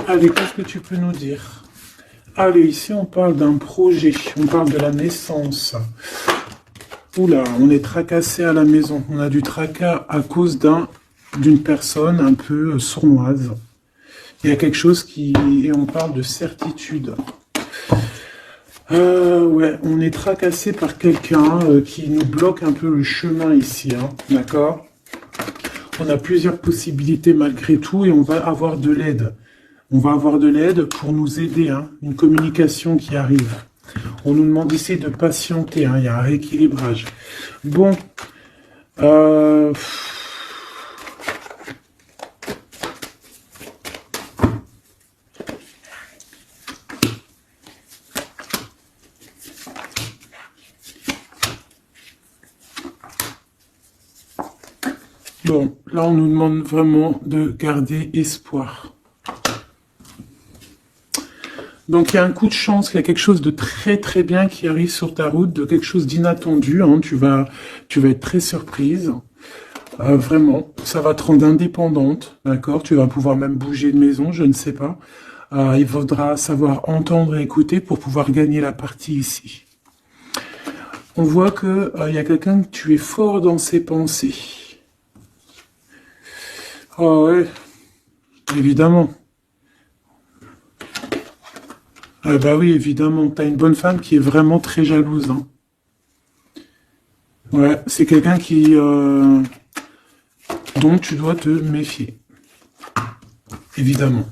Allez, qu'est-ce que tu peux nous dire? Allez, ici on parle d'un projet, on parle de la naissance. Oula, on est tracassé à la maison, on a du tracas à cause d'un d'une personne un peu sournoise. Il y a quelque chose qui... Et on parle de certitude. Ouais, on est tracassé par quelqu'un qui nous bloque un peu le chemin ici, hein, d'accord? On a plusieurs possibilités malgré tout et on va avoir de l'aide. On va avoir de l'aide pour nous aider, hein, une communication qui arrive. On nous demande ici de patienter, hein, il y a un rééquilibrage. Bon, bon, là on nous demande vraiment de garder espoir. Donc il y a un coup de chance, il y a quelque chose de très très bien qui arrive sur ta route, de quelque chose d'inattendu, hein, tu vas être très surprise. Vraiment, ça va te rendre indépendante, d'accord? Tu vas pouvoir même bouger de maison, je ne sais pas. Il faudra savoir entendre et écouter pour pouvoir gagner la partie ici. On voit que il y a quelqu'un que tu es fort dans ses pensées. Oh ouais, évidemment. Ah bah oui, évidemment. T'as une bonne femme qui est vraiment très jalouse, hein. Ouais, c'est quelqu'un qui dont tu dois te méfier. Évidemment.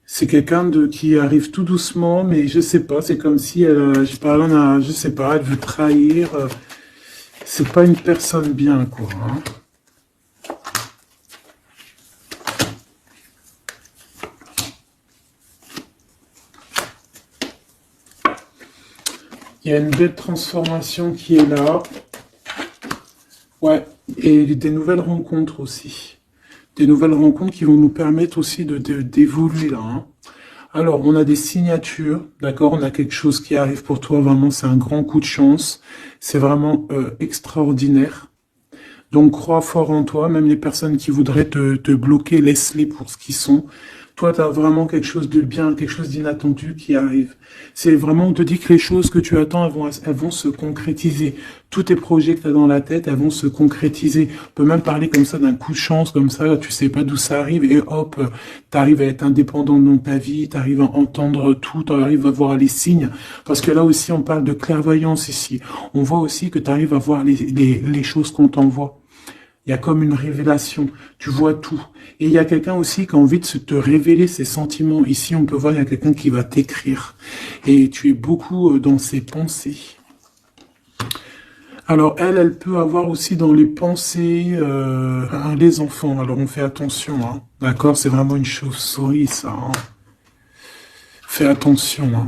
C'est quelqu'un qui arrive tout doucement, mais je sais pas, c'est comme si elle, je sais pas, elle veut trahir. C'est pas une personne bien, quoi, hein. Il y a une belle transformation qui est là. Ouais, et des nouvelles rencontres aussi. Des nouvelles rencontres qui vont nous permettre aussi d'évoluer là, hein. Alors, on a des signatures, d'accord? On a quelque chose qui arrive pour toi, vraiment, c'est un grand coup de chance. C'est vraiment extraordinaire. Donc, crois fort en toi, même les personnes qui voudraient te bloquer, laisse-les pour ce qu'ils sont. Toi, tu as vraiment quelque chose de bien, quelque chose d'inattendu qui arrive. C'est vraiment, on te dit que les choses que tu attends, elles vont se concrétiser. Tous tes projets que tu as dans la tête, elles vont se concrétiser. On peut même parler comme ça d'un coup de chance, comme ça, tu sais pas d'où ça arrive, et hop, tu arrives à être indépendant dans ta vie, tu arrives à entendre tout, tu arrives à voir les signes. Parce que là aussi, on parle de clairvoyance ici. On voit aussi que tu arrives à voir les choses qu'on t'envoie. Il y a comme une révélation, tu vois tout. Et il y a quelqu'un aussi qui a envie de te révéler ses sentiments. Ici, on peut voir, il y a quelqu'un qui va t'écrire. Et tu es beaucoup dans ses pensées. Alors, elle peut avoir aussi dans les pensées les enfants. Alors, on fait attention, hein. D'accord? C'est vraiment une chauve-souris, ça, hein. Fais attention, hein.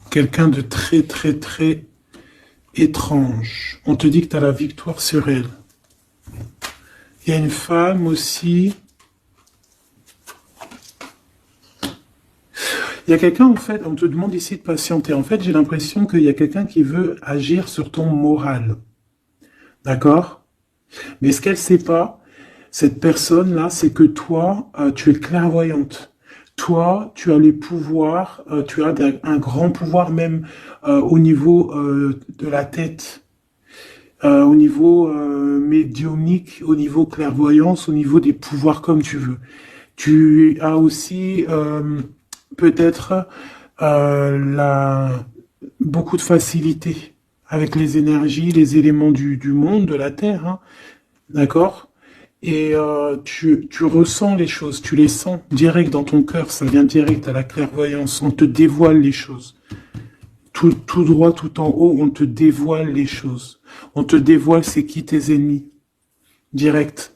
Quelqu'un de très, très, très étrange. On te dit que tu as la victoire sur elle. Il y a une femme aussi. Il y a quelqu'un, en fait, on te demande ici de patienter. En fait, j'ai l'impression qu'il y a quelqu'un qui veut agir sur ton moral. D'accord? Mais ce qu'elle ne sait pas, cette personne-là, c'est que toi, tu es clairvoyante. Toi, tu as les pouvoirs, tu as un grand pouvoir même au niveau de la tête, au niveau médiumnique, au niveau clairvoyance, au niveau des pouvoirs comme tu veux. Tu as aussi peut-être beaucoup de facilité avec les énergies, les éléments du monde, de la Terre, hein, d'accord? Et tu ressens les choses, tu les sens direct dans ton cœur, ça vient direct à la clairvoyance, on te dévoile les choses. Tout droit, tout en haut, on te dévoile les choses. On te dévoile c'est qui tes ennemis. Direct.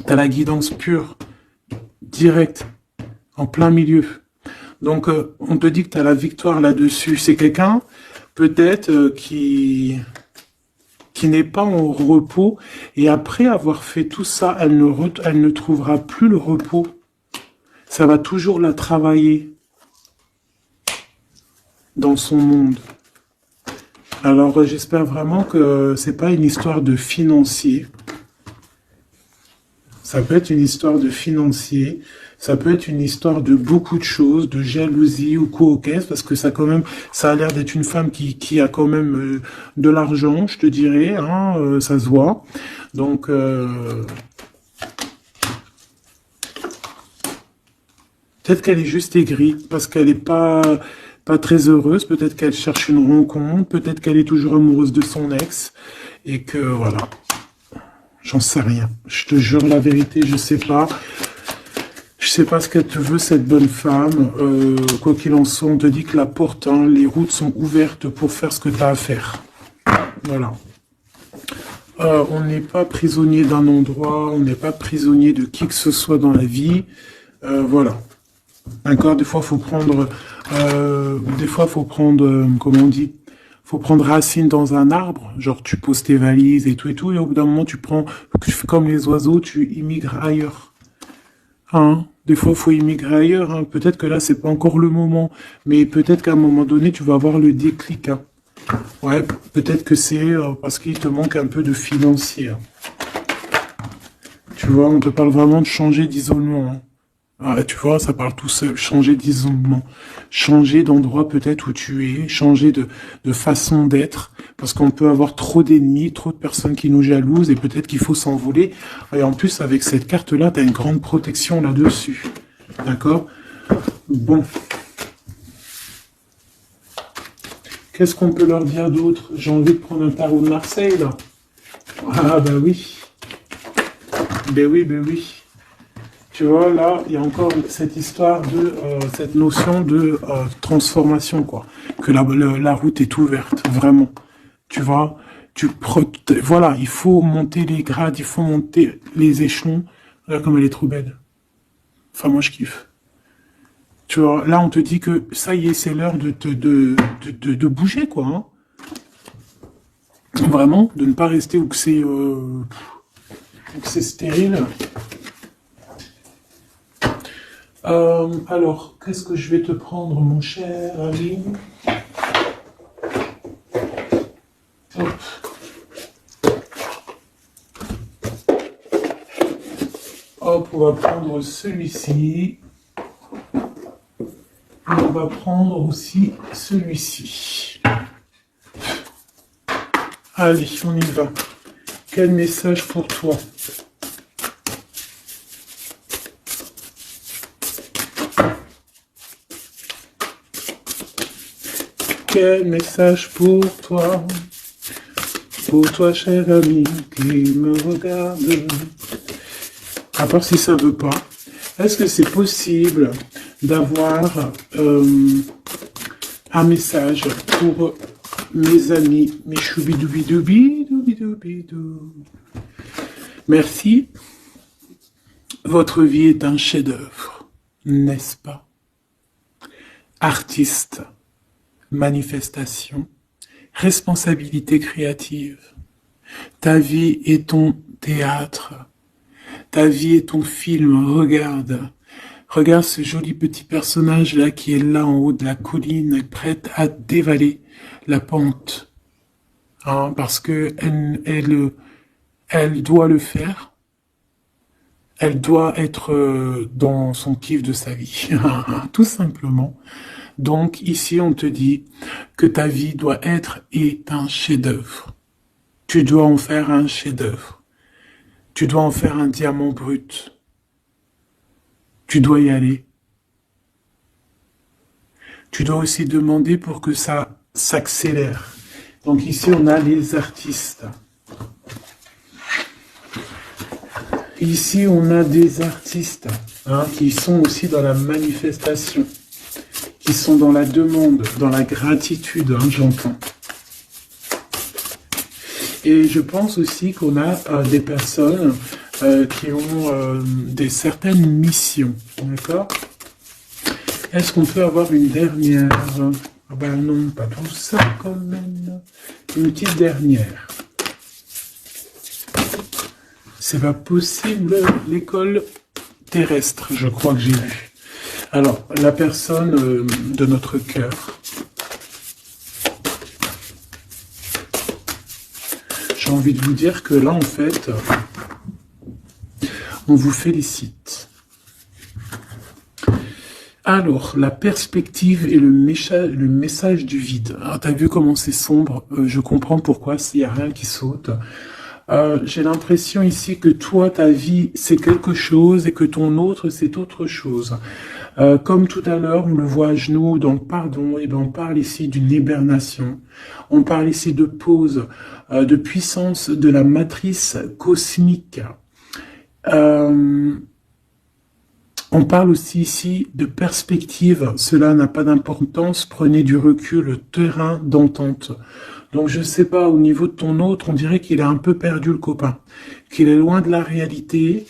T'as la guidance pure. Direct. En plein milieu. Donc, on te dit que t'as la victoire là-dessus. C'est quelqu'un, peut-être, qui n'est pas en repos, et après avoir fait tout ça, elle ne trouvera plus le repos. Ça va toujours la travailler dans son monde. Alors j'espère vraiment que c'est pas une histoire de financier. Ça peut être une histoire de financier, ça peut être une histoire de beaucoup de choses, de jalousie ou quoi au caisse, parce que ça quand même, ça a l'air d'être une femme qui a quand même de l'argent, je te dirais, hein, ça se voit. Donc, peut-être qu'elle est juste aigrie, parce qu'elle n'est pas très heureuse, peut-être qu'elle cherche une rencontre, peut-être qu'elle est toujours amoureuse de son ex, et que, voilà, j'en sais rien. Je te jure la vérité, je sais pas. Je sais pas ce qu'elle te veut, cette bonne femme. Quoi qu'il en soit, on te dit que la porte, hein, les routes sont ouvertes pour faire ce que tu as à faire. Voilà. On n'est pas prisonnier d'un endroit, on n'est pas prisonnier de qui que ce soit dans la vie. Voilà. D'accord, des fois, faut prendre, comment on dit, faut prendre racine dans un arbre. Genre, tu poses tes valises et tout, et au bout d'un moment, tu fais comme les oiseaux, tu immigres ailleurs. Hein, des fois, faut immigrer ailleurs. Hein. Peut-être que là, c'est pas encore le moment, mais peut-être qu'à un moment donné, tu vas avoir le déclic. Hein. Ouais, peut-être que c'est parce qu'il te manque un peu de financier. Hein. Tu vois, on te parle vraiment de changer d'isolement. Hein. Ah, tu vois, ça parle tout seul. Changer d'isolement. Changer d'endroit peut-être où tu es. Changer de façon d'être. Parce qu'on peut avoir trop d'ennemis, trop de personnes qui nous jalousent et peut-être qu'il faut s'envoler. Et en plus, avec cette carte-là, tu as une grande protection là-dessus. D'accord? Bon. Qu'est-ce qu'on peut leur dire d'autre? J'ai envie de prendre un tarot de Marseille, là. Ah, bah oui. Ben oui, ben oui. Tu vois, là, il y a encore cette histoire de, cette notion de transformation, quoi. Que la route est ouverte, vraiment. Tu vois, voilà, il faut monter les grades, il faut monter les échelons. Regarde comme elle est trop belle. Enfin, moi, je kiffe. Tu vois, là, on te dit que ça y est, c'est l'heure de bouger, quoi. Hein. Vraiment, de ne pas rester où que c'est stérile. Alors, qu'est-ce que je vais te prendre, mon cher ami? Hop. Hop, on va prendre celui-ci. On va prendre aussi celui-ci. Allez, on y va. Quel message pour toi? Quel message pour toi? Pour toi, cher ami, qui me regarde. À part si ça veut pas. Est-ce que c'est possible d'avoir un message pour mes amis, mes choubidoubidoubidoubidou. Merci. Votre vie est un chef-d'œuvre, n'est-ce pas? Artiste, manifestation, responsabilité créative. Ta vie est ton théâtre. Ta vie est ton film. Regarde. Regarde ce joli petit personnage-là qui est là en haut de la colline, prête à dévaler la pente. Hein, parce que elle doit le faire. Elle doit être dans son kiff de sa vie. Tout simplement. Donc ici, on te dit que ta vie doit être un chef-d'œuvre. Tu dois en faire un chef-d'œuvre. Tu dois en faire un diamant brut. Tu dois y aller. Tu dois aussi demander pour que ça s'accélère. Donc ici, on a les artistes. Ici, on a des artistes qui sont aussi dans la manifestation, qui sont dans la demande, dans la gratitude, j'entends. Et je pense aussi qu'on a des personnes qui ont certaines missions, d'accord? Est-ce qu'on peut avoir une dernière? Ah ben non, pas tout ça quand même. Une petite dernière. C'est pas possible, l'école terrestre, je crois que j'ai vu. Alors, la personne de notre cœur. J'ai envie de vous dire que là, en fait, on vous félicite. Alors, la perspective et le message du vide. Alors, t'as vu comment c'est sombre? Je comprends pourquoi, s'il n'y a rien qui saute. J'ai l'impression ici que toi, ta vie, c'est quelque chose et que ton autre, c'est autre chose. Comme tout à l'heure, on le voit à genoux dans le pardon, et ben on parle ici d'une hibernation. On parle ici de pause, de puissance de la matrice cosmique. Euh, on parle aussi ici de perspective. Cela n'a pas d'importance. Prenez du recul, le terrain d'entente. Donc je sais pas, au niveau de ton autre, on dirait qu'il a un peu perdu le copain, qu'il est loin de la réalité.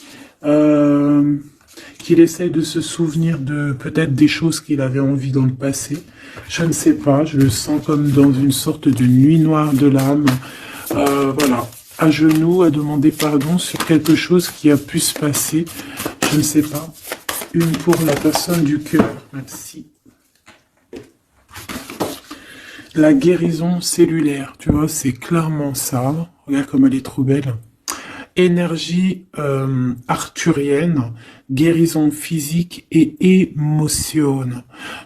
Qu'il essaye de se souvenir de peut-être des choses qu'il avait envie dans le passé. Je ne sais pas, je le sens comme dans une sorte de nuit noire de l'âme. Voilà, à genoux, à demander pardon sur quelque chose qui a pu se passer. Je ne sais pas. Une pour la personne du cœur. Merci. La guérison cellulaire, tu vois, c'est clairement ça. Regarde comme elle est trop belle. Énergie arthurienne, guérison physique et émotion.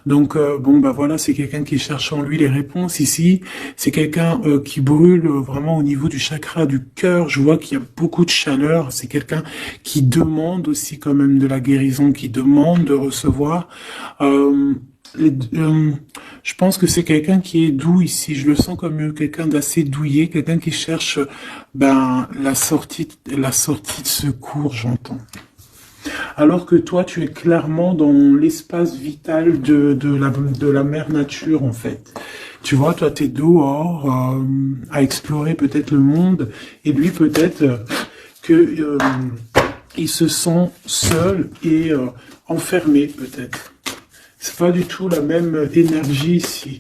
Donc bon bah voilà, c'est quelqu'un qui cherche en lui les réponses ici. C'est quelqu'un qui brûle vraiment au niveau du chakra du cœur. Je vois qu'il y a beaucoup de chaleur. C'est quelqu'un qui demande aussi quand même de la guérison, qui demande de recevoir. Je pense que c'est quelqu'un qui est doux ici. Je le sens comme quelqu'un d'assez douillet, quelqu'un qui cherche la sortie de secours, j'entends. Alors que toi, tu es clairement dans l'espace vital de la mère nature, en fait. Tu vois, toi, t'es dehors à explorer peut-être le monde, et lui, peut-être que il se sent seul et enfermé, peut-être. C'est pas du tout la même énergie ici.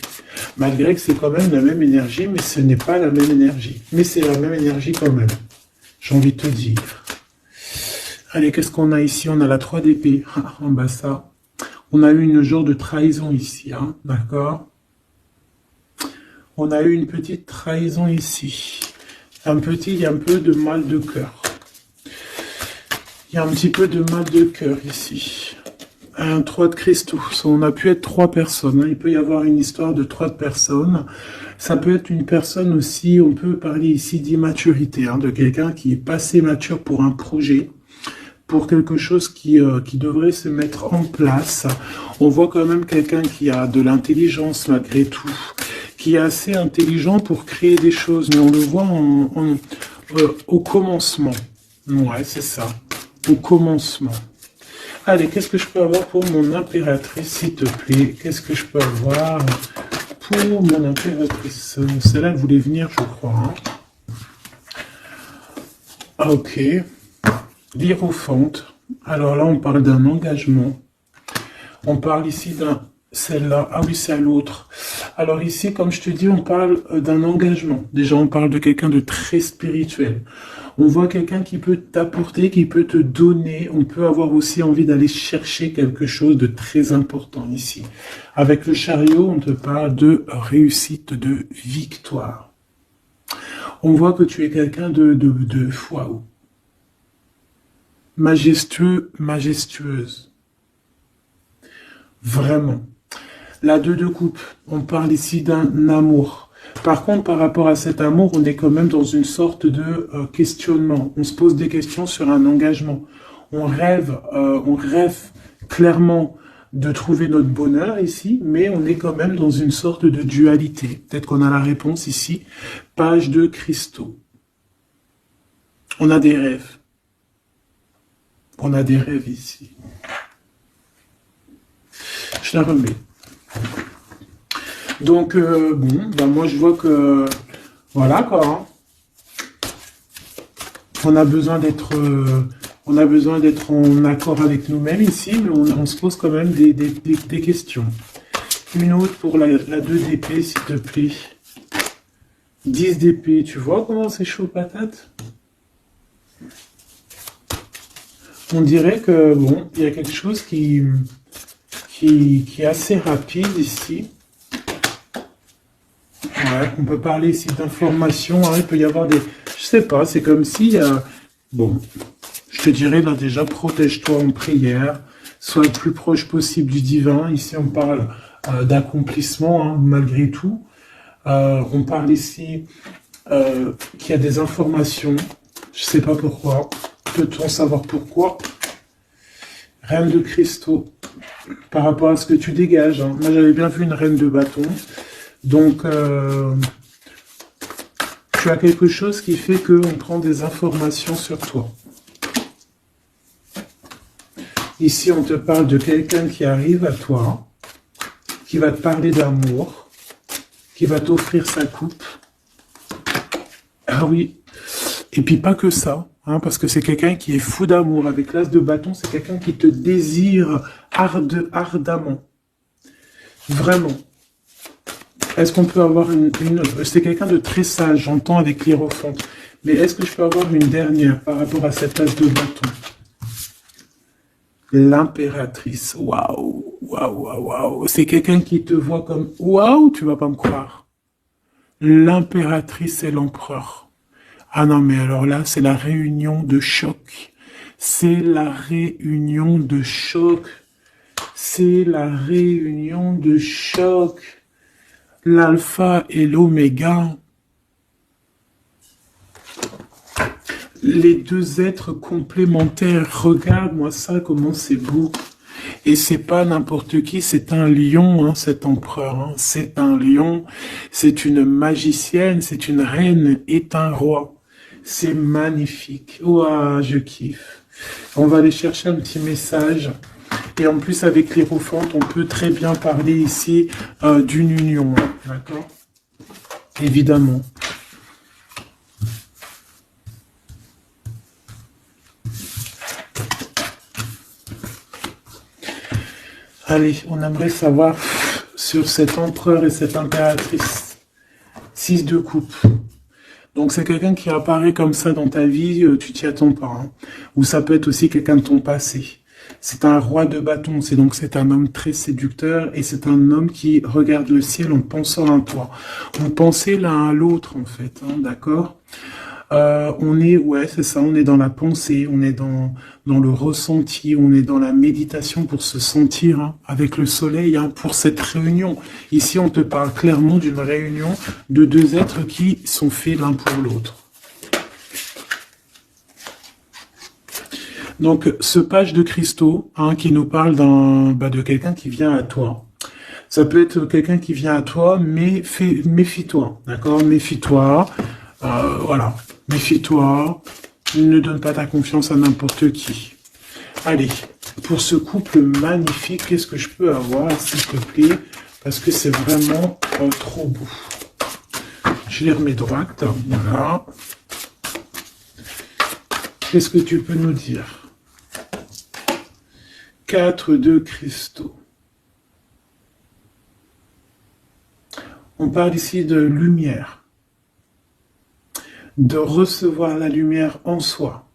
Malgré que c'est quand même la même énergie, mais ce n'est pas la même énergie. Mais c'est la même énergie quand même. J'ai envie de te dire. Allez, qu'est-ce qu'on a ici? On a la 3 d'épée. En bas ça. On a eu une genre de trahison ici, hein, d'accord? On a eu une petite trahison ici. Il y a un peu de mal de cœur. Il y a un petit peu de mal de cœur ici. Un 3 de cristaux. On a pu être 3 personnes. Hein. Il peut y avoir une histoire de 3 personnes. Ça peut être une personne aussi, on peut parler ici d'immaturité, hein, de quelqu'un qui est pas assez mature pour un projet, pour quelque chose qui devrait se mettre en place. On voit quand même quelqu'un qui a de l'intelligence malgré tout, qui est assez intelligent pour créer des choses, mais on le voit au commencement. Ouais, c'est ça. Au commencement. Allez, qu'est-ce que je peux avoir pour mon impératrice, s'il te plaît? Qu'est-ce que je peux avoir pour mon impératrice? Celle-là, elle voulait venir, je crois. Hein. Ok. L'Hiérophante. Alors là, on parle d'un engagement. On parle ici d'un... Celle-là. Ah oui, c'est à l'autre. Alors ici, comme je te dis, on parle d'un engagement. Déjà, on parle de quelqu'un de très spirituel. On voit quelqu'un qui peut t'apporter, qui peut te donner. On peut avoir aussi envie d'aller chercher quelque chose de très important ici. Avec le chariot, on te parle de réussite, de victoire. On voit que tu es quelqu'un de waouh. Majestueux, majestueuse. Vraiment. La 2 de coupe, on parle ici d'un amour. Par contre, par rapport à cet amour, on est quand même dans une sorte de questionnement. On se pose des questions sur un engagement. On rêve clairement de trouver notre bonheur ici, mais on est quand même dans une sorte de dualité. Peut-être qu'on a la réponse ici. Page de cristaux. On a des rêves. On a des rêves ici. Je la remets. Donc, bon, ben moi je vois que, voilà quoi, hein. On a besoin d'être en accord avec nous-mêmes ici, mais on se pose quand même des questions. Une autre pour la 2 d'épée, s'il te plaît. 10 d'épée, tu vois comment c'est chaud patate? On dirait que, bon, il y a quelque chose qui est assez rapide ici. Ouais, on peut parler ici d'informations, hein, il peut y avoir des... Je sais pas, c'est comme si... bon, je te dirais là déjà, protège-toi en prière, sois le plus proche possible du divin. Ici, on parle d'accomplissement, hein, malgré tout. On parle ici qu'il y a des informations Je sais pas pourquoi. Peut-on savoir pourquoi? Reine de cristaux. Par rapport à ce que tu dégages. Hein. Moi, j'avais bien vu une reine de bâton. Donc, tu as quelque chose qui fait qu'on prend des informations sur toi. Ici, on te parle de quelqu'un qui arrive à toi, qui va te parler d'amour, qui va t'offrir sa coupe. Ah oui. Et puis pas que ça, hein, parce que c'est quelqu'un qui est fou d'amour. Avec l'as de bâton, c'est quelqu'un qui te désire ardemment. Vraiment. Est-ce qu'on peut avoir c'est quelqu'un de très sage, j'entends avec l'hiérophante. Mais est-ce que je peux avoir une dernière par rapport à cette as de bâton? L'impératrice. Waouh, waouh, waouh, waouh. C'est quelqu'un qui te voit comme waouh, tu vas pas me croire. L'impératrice et l'empereur. Ah non, mais alors là, c'est la réunion de choc. C'est la réunion de choc. C'est la réunion de choc. L'alpha et l'oméga. Les deux êtres complémentaires. Regarde-moi ça, comment c'est beau. Et c'est pas n'importe qui, c'est un lion, hein, cet empereur. Hein. C'est un lion, c'est une magicienne, c'est une reine et un roi. C'est magnifique. Ouah, je kiffe. On va aller chercher un petit message. Et en plus, avec l'hiérophante, on peut très bien parler ici d'une union. Hein, d'accord? Évidemment. Allez, on aimerait savoir sur cet empereur et cette impératrice. 6 de coupe. Donc c'est quelqu'un qui apparaît comme ça dans ta vie, tu t'y attends pas. Hein. Ou ça peut être aussi quelqu'un de ton passé. C'est un roi de bâton, c'est un homme très séducteur et c'est un homme qui regarde le ciel en pensant à toi. On pensait l'un à l'autre en fait, hein, d'accord? On est, ouais, c'est ça, on est dans la pensée, on est dans le ressenti, on est dans la méditation pour se sentir hein, avec le soleil hein, pour cette réunion. Ici, on te parle clairement d'une réunion de deux êtres qui sont faits l'un pour l'autre. Donc, ce page de cristaux hein, qui nous parle de quelqu'un qui vient à toi. Ça peut être quelqu'un qui vient à toi, mais méfie-toi, d'accord? Méfie-toi, voilà. Méfie-toi, ne donne pas ta confiance à n'importe qui. Allez, pour ce couple magnifique, qu'est-ce que je peux avoir, s'il te plaît? Parce que c'est vraiment trop beau. Je les remets droite, voilà. Qu'est-ce que tu peux nous dire? 4 de cristaux. On parle ici de lumière. De recevoir la lumière en soi.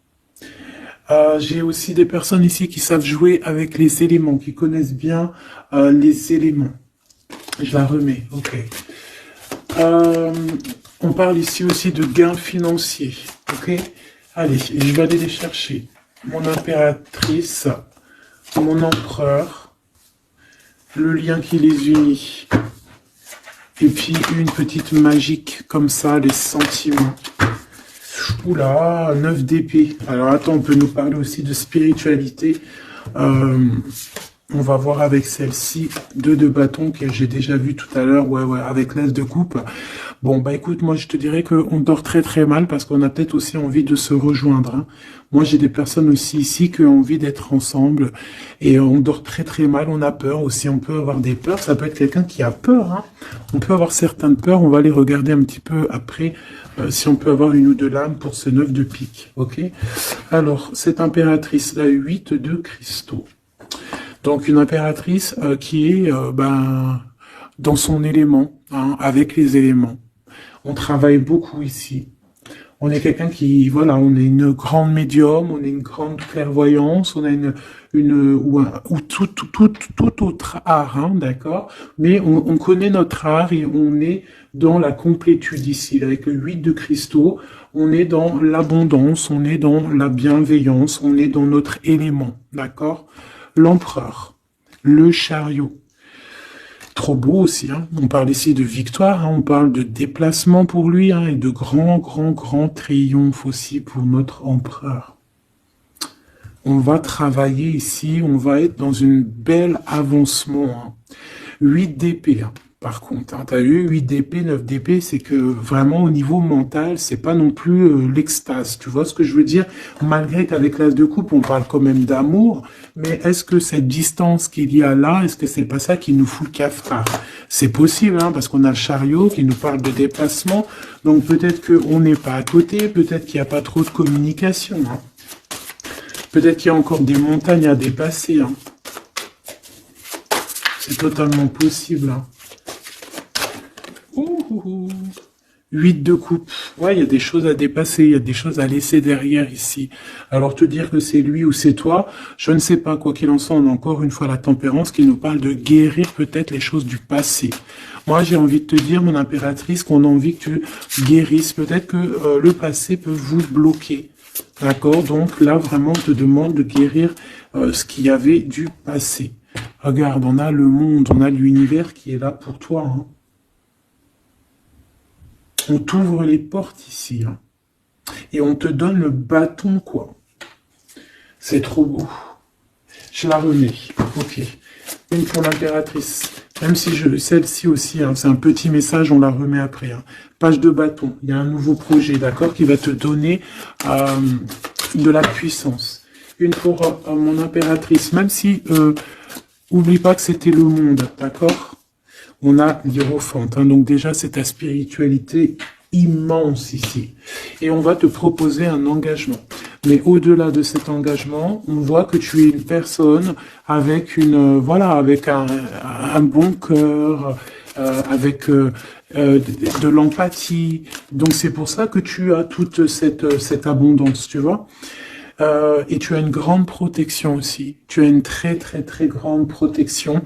J'ai aussi des personnes ici qui savent jouer avec les éléments, qui connaissent bien les éléments. Je la remets, ok. On parle ici aussi de gains financiers, ok. Allez, je vais aller les chercher. Mon impératrice, mon empereur, le lien qui les unit. Et puis une petite magique comme ça, les sentiments. Oula, 9 d'épée. Alors attends, on peut nous parler aussi de spiritualité. On va voir avec celle-ci, 2 de bâton que j'ai déjà vu tout à l'heure, ouais, avec l'as de coupe. Bon, bah écoute, moi je te dirais qu'on dort très très mal parce qu'on a peut-être aussi envie de se rejoindre. Hein. Moi j'ai des personnes aussi ici qui ont envie d'être ensemble et on dort très très mal, on a peur aussi, on peut avoir des peurs, ça peut être quelqu'un qui a peur. Hein. On peut avoir certaines peurs, on va les regarder un petit peu après si on peut avoir une ou deux lames pour ce 9 de pique. Ok. Alors, cette impératrice, la 8 de cristaux. Donc une impératrice qui est dans son élément, hein, avec les éléments. On travaille beaucoup ici. On est quelqu'un qui, voilà, on est une grande médium, on est une grande clairvoyance, on a ou tout autre art, hein, d'accord. Mais on connaît notre art et on est dans la complétude ici. Avec le 8 de cristaux, on est dans l'abondance, on est dans la bienveillance, on est dans notre élément, d'accord. L'empereur, le chariot. Trop beau aussi, hein. On parle ici de victoire, hein. On parle de déplacement pour lui, hein, et de grand triomphe aussi pour notre empereur. On va travailler ici, on va être dans une belle avancement, hein. 8 d'épée, hein. Par contre, hein, t'as vu, 8 d'épée, 9 d'épée, c'est que vraiment au niveau mental, c'est pas non plus l'extase. Tu vois ce que je veux dire? Malgré qu'avec l'as de coupe, on parle quand même d'amour, mais est-ce que cette distance qu'il y a là, est-ce que c'est pas ça qui nous fout le cafard? C'est possible, hein, parce qu'on a le chariot qui nous parle de déplacement, donc peut-être qu'on n'est pas à côté, peut-être qu'il n'y a pas trop de communication, hein. Peut-être qu'il y a encore des montagnes à dépasser, hein. C'est totalement possible, hein. 8 de coupe. Ouais, il y a des choses à dépasser, il y a des choses à laisser derrière ici. Alors te dire que c'est lui ou c'est toi, je ne sais pas. Quoi qu'il en soit, on a encore une fois la tempérance qui nous parle de guérir peut-être les choses du passé. Moi, j'ai envie de te dire, mon impératrice, qu'on a envie que tu guérisses. Peut-être que le passé peut vous bloquer. D'accord? Donc là, vraiment, on te demande de guérir ce qu'il y avait du passé. Regarde, on a le monde, on a l'univers qui est là pour toi, hein. On t'ouvre les portes ici, hein. Et on te donne le bâton, quoi. C'est trop beau. Je la remets. Ok. Une pour l'impératrice. Même si celle-ci aussi, hein, c'est un petit message, on la remet après, hein. Page de bâton. Il y a un nouveau projet, d'accord, qui va te donner de la puissance. Une pour mon impératrice. Même si, oublie pas que c'était le monde, d'accord? On a l'Hiérophante, hein, donc déjà c'est ta spiritualité immense ici. Et on va te proposer un engagement. Mais au-delà de cet engagement, on voit que tu es une personne avec une avec un bon cœur, avec de l'empathie. Donc c'est pour ça que tu as toute cette abondance, tu vois. Et tu as une grande protection aussi. Tu as une très grande protection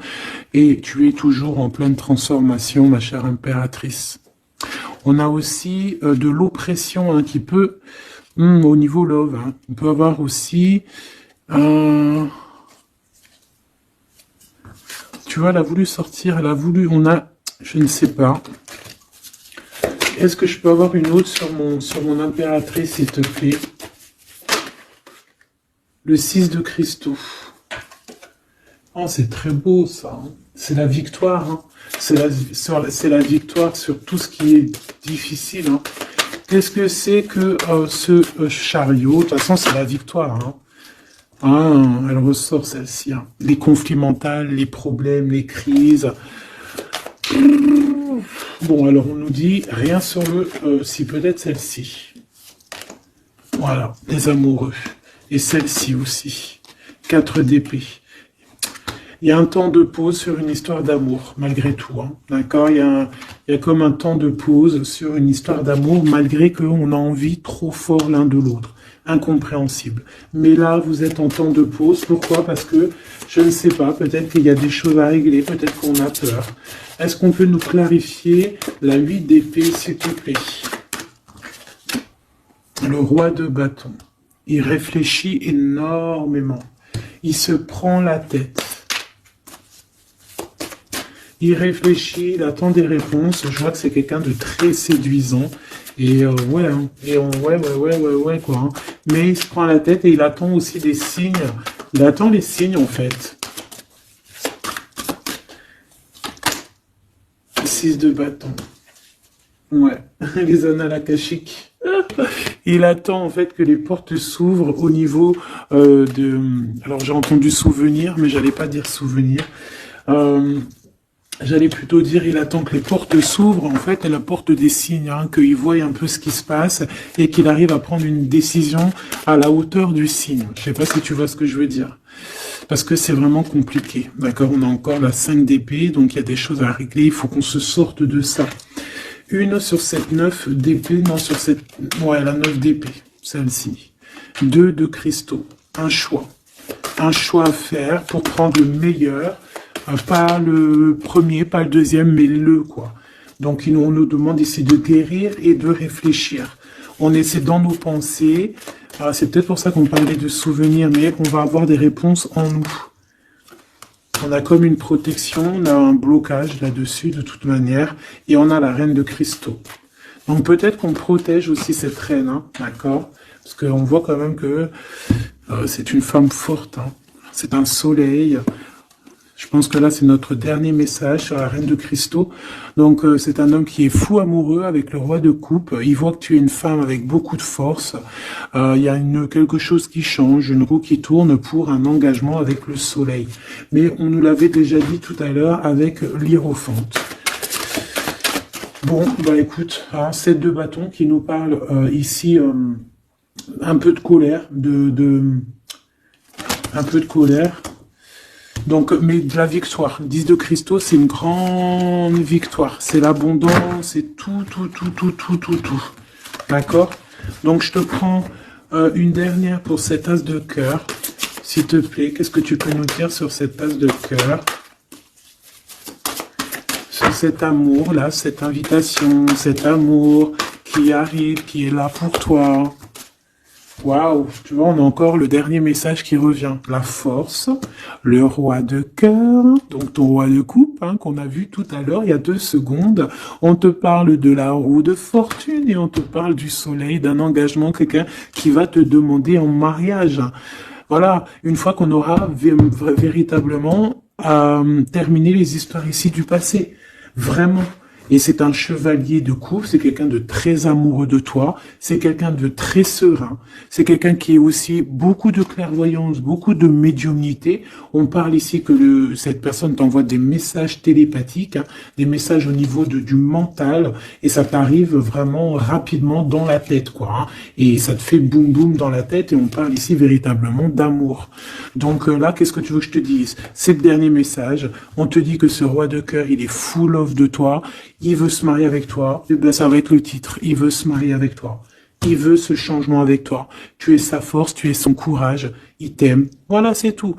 et tu es toujours en pleine transformation, ma chère impératrice. On a aussi de l'oppression, hein, qui peut, au niveau love, hein, on peut avoir aussi, tu vois, elle a voulu sortir, on a, je ne sais pas. Est-ce que je peux avoir une autre sur mon impératrice, s'il te plaît? Le 6 de cristaux. Oh, c'est très beau, ça, hein. C'est la victoire, hein. C'est la victoire sur tout ce qui est difficile, hein. Qu'est-ce que c'est que ce chariot? De toute façon, c'est la victoire, hein. Ah, elle ressort, celle-ci, hein. Les conflits mentaux, les problèmes, les crises. Bon, alors on nous dit rien sur si peut-être celle-ci. Voilà, les amoureux. Et celle-ci aussi. 4 d'épée. Il y a un temps de pause sur une histoire d'amour, malgré tout, hein. D'accord? Il y a comme un temps de pause sur une histoire d'amour, malgré qu'on a envie trop fort l'un de l'autre. Incompréhensible. Mais là, vous êtes en temps de pause. Pourquoi? Parce que, je ne sais pas, peut-être qu'il y a des choses à régler, peut-être qu'on a peur. Est-ce qu'on peut nous clarifier la 8 d'épée, s'il te plaît? Le roi de bâton. Il réfléchit énormément. Il se prend la tête. Il réfléchit, il attend des réponses. Je vois que c'est quelqu'un de très séduisant. Et ouais, hein. Et ouais, quoi. Hein. Mais il se prend la tête et il attend aussi des signes. Il attend les signes, en fait. 6 de bâton. Ouais, les annales akashiques. Il attend en fait que les portes s'ouvrent au niveau de... Alors j'ai entendu souvenir, mais j'allais pas dire souvenir. J'allais plutôt dire il attend que les portes s'ouvrent. En fait, elle apporte des signes, hein, qu'il voit un peu ce qui se passe et qu'il arrive à prendre une décision à la hauteur du signe. Je sais pas si tu vois ce que je veux dire. Parce que c'est vraiment compliqué. D'accord, on a encore la 5 d'épée, donc il y a des choses à régler. Il faut qu'on se sorte de ça. Une sur cette 9 d'épée, non, sur cette... Ouais, la 9 d'épée, celle-ci. 2 de cristaux, un choix. Un choix à faire pour prendre le meilleur. Pas le premier, pas le deuxième, mais le, quoi. Donc, on nous demande ici de guérir et de réfléchir. On essaie dans nos pensées. C'est peut-être pour ça qu'on parlait de souvenirs, mais on va avoir des réponses en nous. On a comme une protection, on a un blocage là-dessus de toute manière, et on a la reine de cristaux. Donc peut-être qu'on protège aussi cette reine, hein, d'accord? Parce qu'on voit quand même que c'est une femme forte, hein. C'est un soleil. Je pense que là, c'est notre dernier message sur la reine de cristaux. Donc, c'est un homme qui est fou amoureux avec le roi de coupe. Il voit que tu es une femme avec beaucoup de force. Il y a quelque chose qui change, une roue qui tourne pour un engagement avec le soleil. Mais on nous l'avait déjà dit tout à l'heure avec l'hiérophante. Bon, bah écoute, hein, ces deux bâtons qui nous parlent ici un peu de colère, un peu de colère. Donc, mais de la victoire. 10 de cristaux, c'est une grande victoire. C'est l'abondance, c'est tout. D'accord? Donc, je te prends une dernière pour cet as de cœur. S'il te plaît, qu'est-ce que tu peux nous dire sur cet as de cœur? Sur cet amour, là, cette invitation, cet amour qui arrive, qui est là pour toi. Waouh, tu vois, on a encore le dernier message qui revient. La force, le roi de cœur, donc ton roi de coupe, hein, qu'on a vu tout à l'heure, il y a 2 secondes. On te parle de la roue de fortune et on te parle du soleil, d'un engagement, quelqu'un qui va te demander en mariage. Voilà, une fois qu'on aura véritablement terminé les histoires ici du passé. Vraiment. Et c'est un chevalier de coupe, c'est quelqu'un de très amoureux de toi, c'est quelqu'un de très serein, c'est quelqu'un qui est aussi beaucoup de clairvoyance, beaucoup de médiumnité. On parle ici que cette personne t'envoie des messages télépathiques, hein, des messages au niveau du mental, et ça t'arrive vraiment rapidement dans la tête, quoi. Hein, et ça te fait boum boum dans la tête, et on parle ici véritablement d'amour. Donc là, qu'est-ce que tu veux que je te dise? C'est le dernier message. On te dit que ce roi de cœur, il est full of de toi. Il veut se marier avec toi, et ben ça va être le titre. Il veut se marier avec toi. Il veut ce changement avec toi. Tu es sa force, tu es son courage. Il t'aime. Voilà, c'est tout.